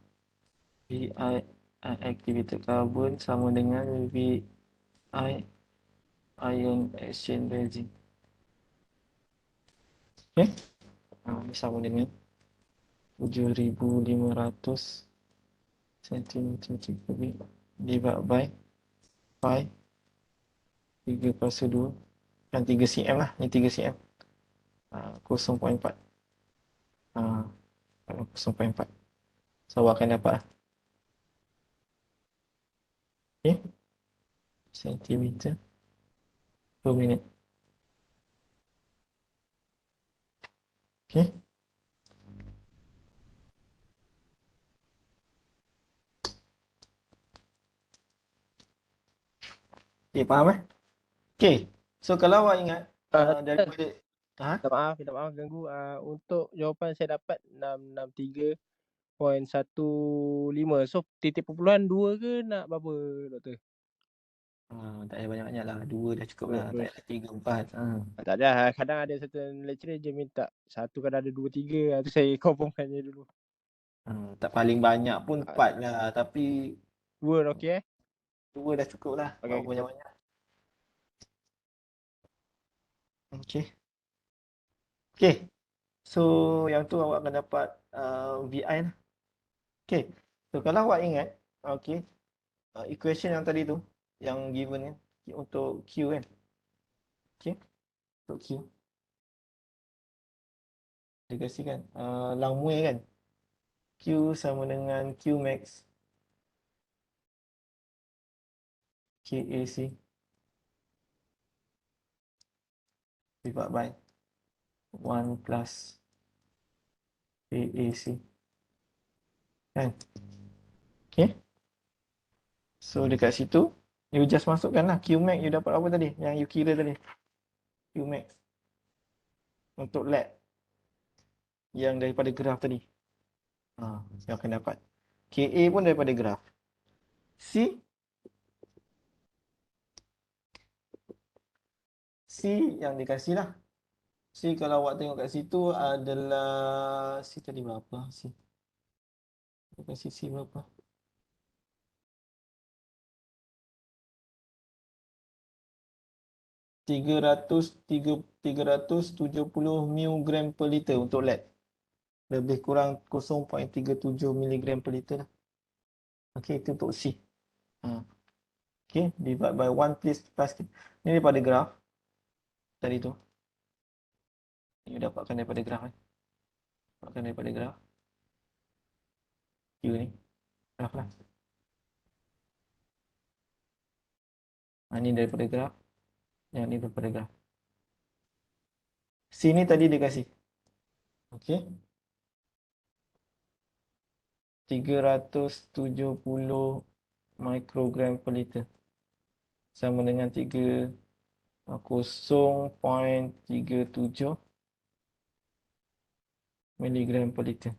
VI activated carbon sama dengan VI ion exchange resin. Okay. Ini sama dengan 7,500 cm kubik divided by pi 3/2 kan 3 cm lah. Ni 3 cm. 0.4. 0.4. So awak akan dapat lah. Okay. Sentimeter per minit. Okay. Okay, faham eh? Okay. So kalau awak ingat daripada Minta maaf ganggu. Untuk jawapan saya dapat 663.15. So titik perpuluhan 2 ke nak berapa, doktor? tak payah banyak-banyak lah. 2 dah cukup lah. Tak payah 3, 4. Tak ada. Kadang ada certain lecturer je minta 1, kadang ada 2, 3. Tu saya confirmkannya dulu. Tak paling banyak pun 4 lah. Tapi 2 dah okey 2 dah cukup lah. Okey, Tak banyak-banyak. Okay. Okay. So yang tu awak akan dapat VI lah. Okay. So kalau awak ingat, okay, equation yang tadi tu, yang given kan, untuk Q kan. Okay. Untuk Q. Dia kasih kan, Langmuir kan. Q sama dengan Q max KAC divided by 1 plus AAC. Kan? Okay. So dekat situ, you just masukkan lah Q max you dapat apa tadi? Yang you kira tadi. Q max. Untuk lab. Yang daripada graf tadi. Yang akan dapat. KA pun daripada graf. C yang dikasih lah. C kalau awak tengok kat situ adalah C tadi berapa? C. Dia kasih C berapa? 370 mg per liter untuk lab. Lebih kurang 0.37 mg per liter lah. Okey, itu untuk C. Okey, divide by 1 plus. Ini daripada graf tadi tu. Ini dapatkan daripada graf kan. Dapatkan daripada graf. Q ni. Graf lah. Ini daripada graf. Yang ni daripada graf. C ni tadi dia kasih. Okey. 370 mikrogram per liter. Sama dengan 0.37 miligram per liter.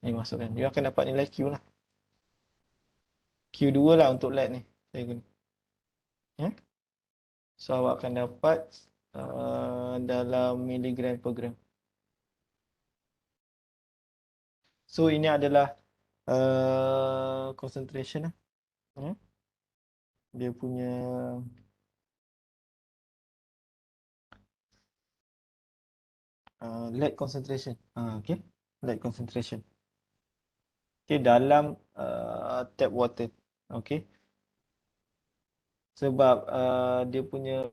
Ni masukkan. You akan dapat nilai Q lah. Q2 lah untuk lead ni. Saya guna. Ya? So awak akan dapat dalam miligram per gram. So ini adalah concentration lah. Ya? Dia punya lead concentration. Okay. Lead concentration. Okay, dalam tap water. Okay. Sebab dia punya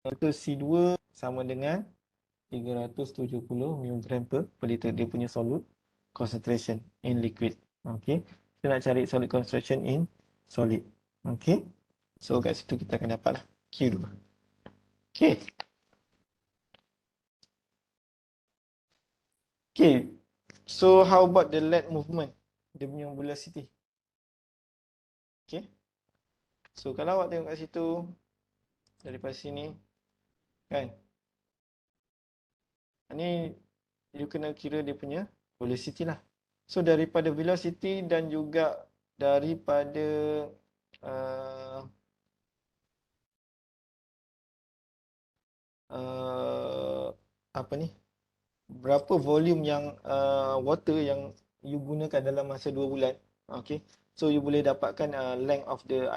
itu C2 sama dengan 370 mg per liter. Dia punya solute concentration in liquid. Okay. Kita nak cari solid concentration in solid. Okay. So kat situ kita akan dapat lah Q2. Okay. Okay. So how about the lead movement? Dia punya velocity. Okay. So kalau awak tengok kat situ, daripada sini, kan? Ni you kena kira dia punya velocity lah. So daripada velocity dan juga daripada apa ni? Berapa volume yang water yang you gunakan dalam masa 2 bulan. Okay. So you boleh dapatkan length of the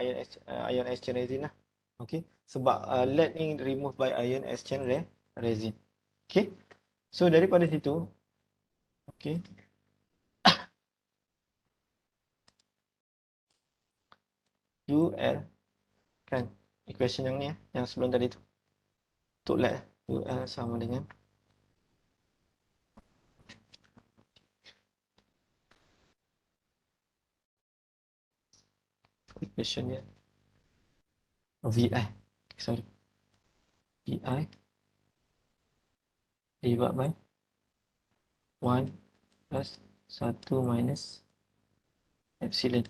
ion exchange resin lah. Okay. Sebab lead ni removed by ion exchange resin. Okay. So daripada situ, okay, UL kan, equation yang ni yang sebelum tadi tu, untuk lead UL sama dengan equation dia VI, sorry, VI divided by 1 plus 1 minus epsilon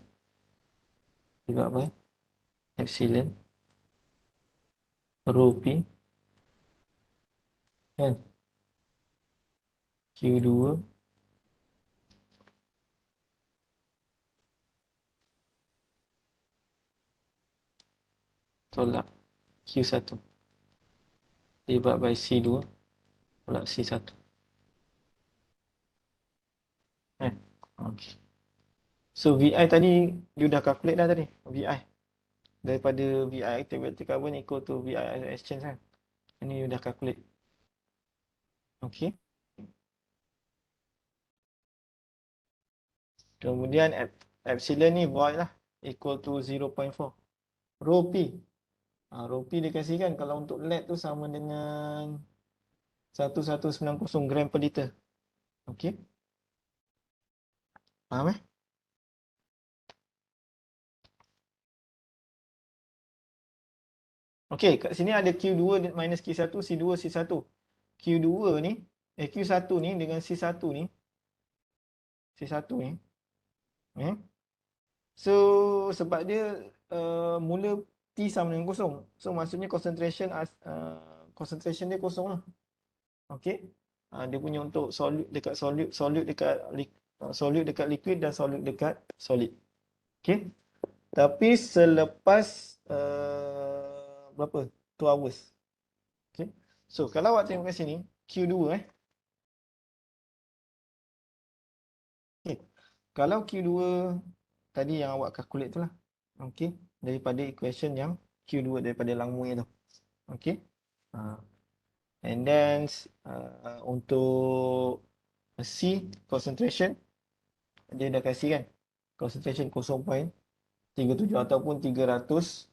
divided by epsilon rho P kan, Q2 tolak Q1 divided by C2 tolak C1 kan. Okay. So VI tadi you dah calculate dah tadi, VI daripada VI activated carbon equal to VI ion exchange kan. Ini you dah calculate. Okay. Kemudian epsilon ni void lah, equal to 0.4. Rho P. Rho P dia kasihkan kalau untuk lead tu sama dengan 1190 gram per liter. Okay. Faham eh? Okay, kat sini ada Q2 minus Q1, C2, C1. Q2 ni, Q1 ni dengan C1 ni, so sebab dia mula T sama dengan kosong. So maksudnya concentration dia kosong lah. Okay. Dia punya untuk solute dekat solute dekat liquid dan solute dekat solid. Okay. Tapi selepas berapa? 2 hours. Okay. So kalau awak tengok kat sini Q2 okay. Kalau Q2 tadi yang awak calculate tu lah. Okay. Daripada equation yang Q2 daripada langmuir tu. Okay. And then untuk C concentration dia dah kasih kan. Concentration 0.37 ataupun 370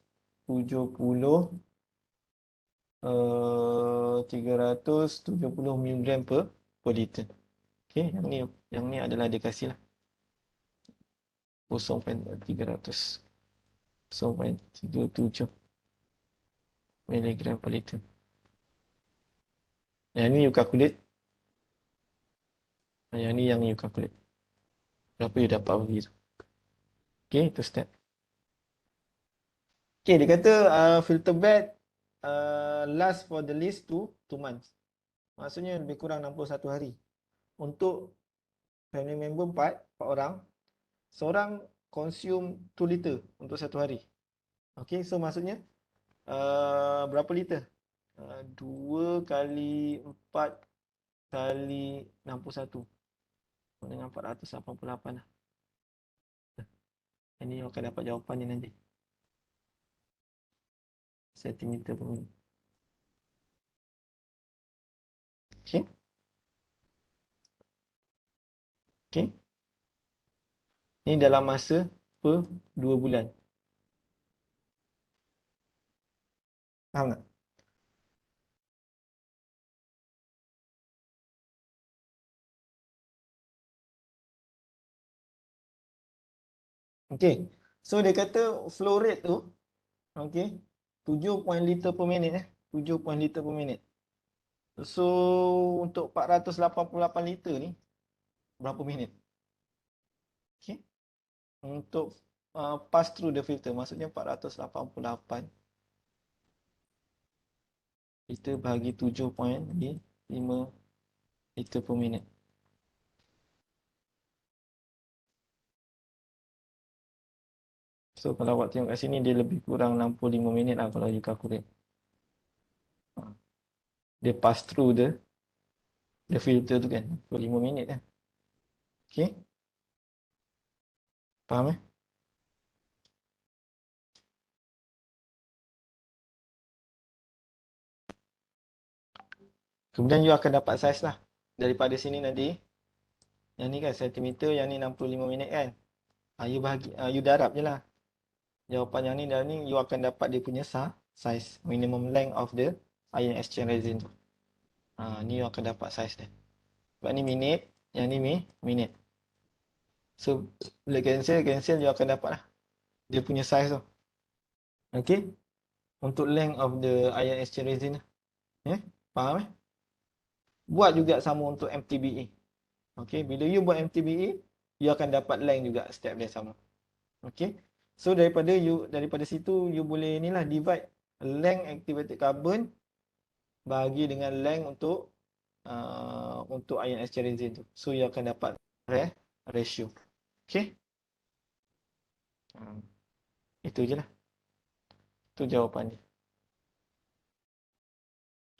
mg per liter. Okay, yang ni adalah dia kasih lah 0.37 mg per liter. Yang ni you calculate. Yang ni yang you calculate. Berapa you dapat begitu. Okay, itu step. Okay, dia kata filter bed last for the least 2 months. Maksudnya lebih kurang 61 hari. Untuk family member 4 orang. Seorang consume 2 liter untuk satu hari. Okey, so maksudnya berapa liter? 2 kali 4 kali 61. Dengan 488 lah. Ini akan dapat jawapan ni nanti. Sentimeter per minit. Okey. Okey. Ini dalam masa per 2 bulan. Faham tak? Okey. So dia kata flow rate tu okey 7 liter per minit 7 liter per minit. So untuk 488 liter ni berapa minit? Okey. Untuk pass through the filter maksudnya 488 kita bahagi 7.5 liter per minit. So kalau awak tengok kat sini dia lebih kurang 65 minit lah kalau you calculate. Dia pass through the filter tu kan 65 minit kan. Okey. Faham Kemudian you akan dapat saiz lah. Daripada sini nanti. Yang ni kan sentimeter, yang ni 65 minit kan. You bahagi, you darab je lah. Jawapan yang ni dan ni you akan dapat dia punya saiz. Minimum length of the ion exchange resin tu. Ni you akan dapat saiz dia. Sebab ni minit, yang ni minit. So, bila cancel you akan dapat lah. Dia punya saiz tu. Okay. Untuk length of the ion exchange resin tu. Faham Buat juga sama untuk MTBE. Okay, bila you buat MTBE, you akan dapat length juga step dia sama. Okay. So daripada situ you boleh inilah divide length activated carbon bahagi dengan length untuk ion exchange resin tu. So you akan dapat ratio. Okay. Itu je lah. Itu jawapannya.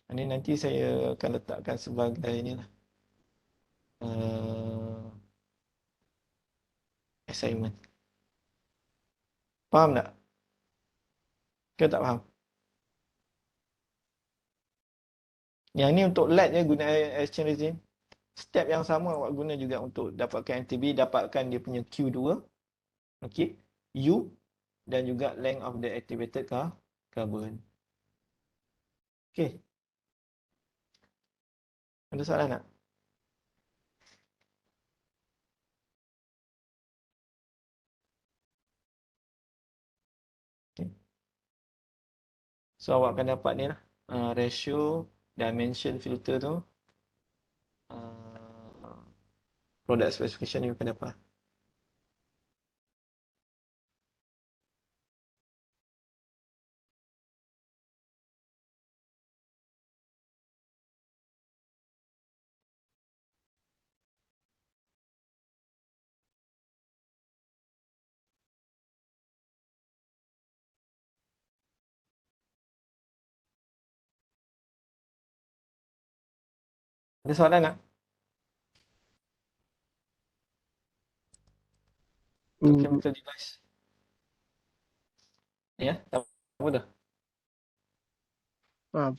Ini nanti saya akan letakkan sebagai inilah. Assignment. Faham tak? Ke tak faham? Yang ni untuk LED je guna exchange resin. Step yang sama awak guna juga untuk dapatkan MTB, dapatkan dia punya Q2. Okey. U dan juga length of the activated carbon. Okey. Ada soalan tak? Okay. So awak akan dapat ni lah. Ratio, dimension filter tu. Product specification you akan dapat. Ada soalan tak? Untuk chemical device. Ya, tak apa dah.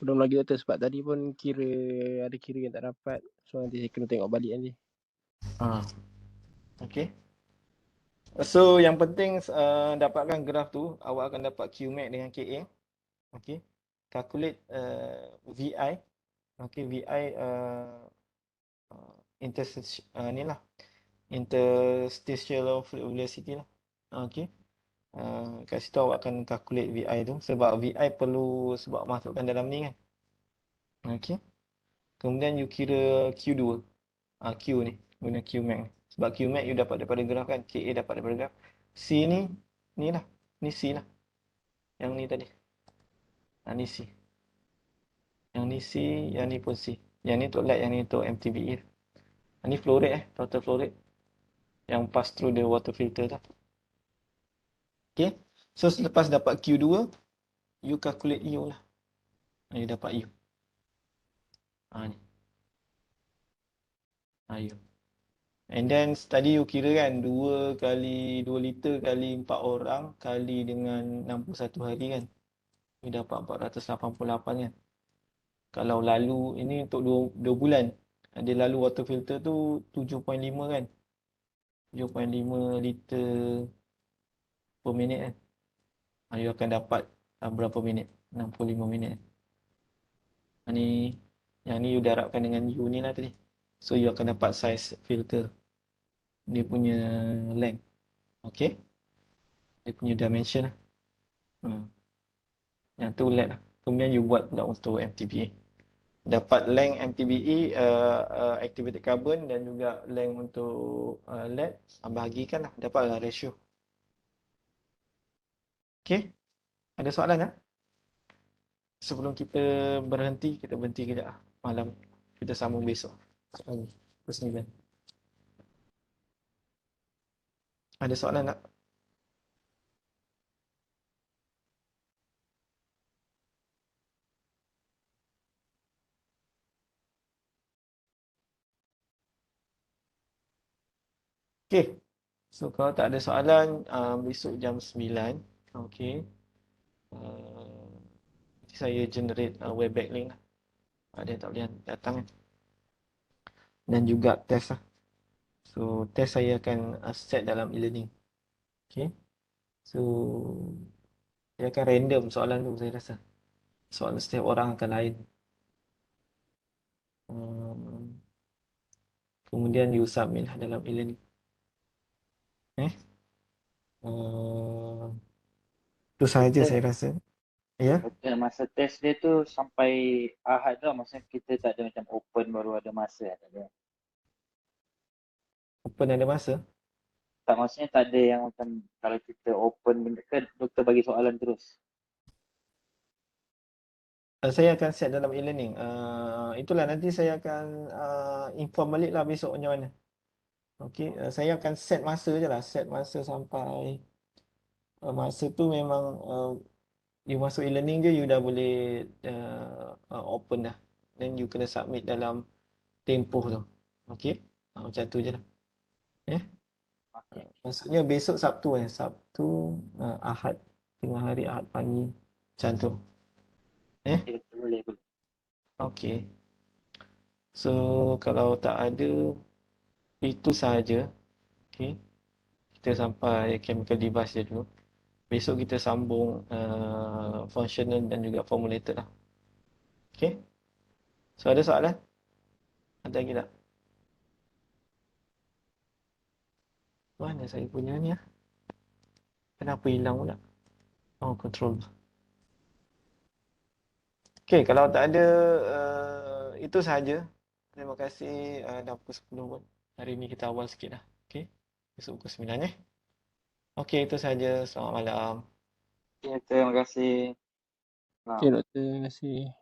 Belum lagi doktor sebab tadi pun ada kira yang tak dapat. So nanti saya kena tengok balik nanti. Okay. So yang penting dapatkan graf tu, awak akan dapat Qmax dengan KA. Okay. Calculate VI. Okay, VI interstitial fluid velocity lah. Okay. Kat situ awak akan calculate VI tu sebab VI perlu sebab masukkan dalam ni kan. Okay. Kemudian you kira Q2. Q ni guna Qmax ni. Sebab Qmax you dapat daripada graf kan, KA dapat daripada graf. C ni lah. Ni C lah. Yang ni tadi. Ni C. Yang ni C, yang ni pun C. Yang ni untuk light, yang ni untuk MTBE. Ini flow rate total flow rate yang pass through the water filter tu. Okay. So selepas dapat Q2, you calculate U lah. You dapat U. Ni. U. And then tadi you kira kan 2 kali 2 liter kali 4 orang kali dengan 61 hari kan. You dapat 488 kan. Kalau lalu ini untuk 2 bulan. Dia lalu water filter tu 7.5 kan. 7.5 liter per minit kan. You akan dapat berapa minit? 65 minit. Yang ni you darabkan dengan U ni lah tadi. So you akan dapat size filter. Dia punya length. Okay. Dia punya dimension lah. Yang tu LED lah. Kemudian you buat pula untuk MTBE. Dapat length MTBE, activated carbon dan juga length untuk LED. Bahagikan lah. Dapatlah ratio. Okay. Ada soalan tak? Sebelum kita berhenti, kita berhenti kejap lah. Malam kita sambung besok. Pukul 9. Ada soalan tak? Okay. So kalau tak ada soalan, besok jam 9. Okay. Nanti saya generate webback link lah. Ada tak boleh datang kan. Dan juga test lah. So test saya akan set dalam e-learning. Okay. So dia akan random soalan tu saya rasa. Soalan setiap orang akan lain. Kemudian you submit lah dalam e-learning. Itu sahaja saya rasa. Ya. Betul, masa test dia tu sampai Ahad tu, maksudnya kita tak ada macam open baru ada masa, tak ada. Open ada masa? Tak, maksudnya tak ada yang macam kalau kita open benda ke doktor bagi soalan terus. Saya akan set dalam e-learning. Itulah nanti saya akan inform balik lah besok macam mana. Okey, saya akan set masa je lah. Set masa sampai masa tu memang you masuk e-learning je, you dah boleh open dah. Then you kena submit dalam tempoh tu. Okey, macam tu je lah. Maksudnya besok Sabtu Sabtu, Ahad, tengah hari Ahad pagi. Macam tu. Boleh. Okey. So kalau tak ada, itu sahaja. Okey. Kita sampai chemical device je dulu. Besok kita sambung functional dan juga formulated lah. Okey. So ada soalan? Ada lagi tak? Mana saya punya ni lah? Kenapa hilang pula? Oh, control. Okey, kalau tak ada, itu sahaja. Terima kasih dah pukul 10 pun. Hari ni kita awal sikit lah. Okey, besok pukul 9 Okey, itu sahaja. Selamat malam. Ya, terima kasih. Okay, doktor. Terima kasih.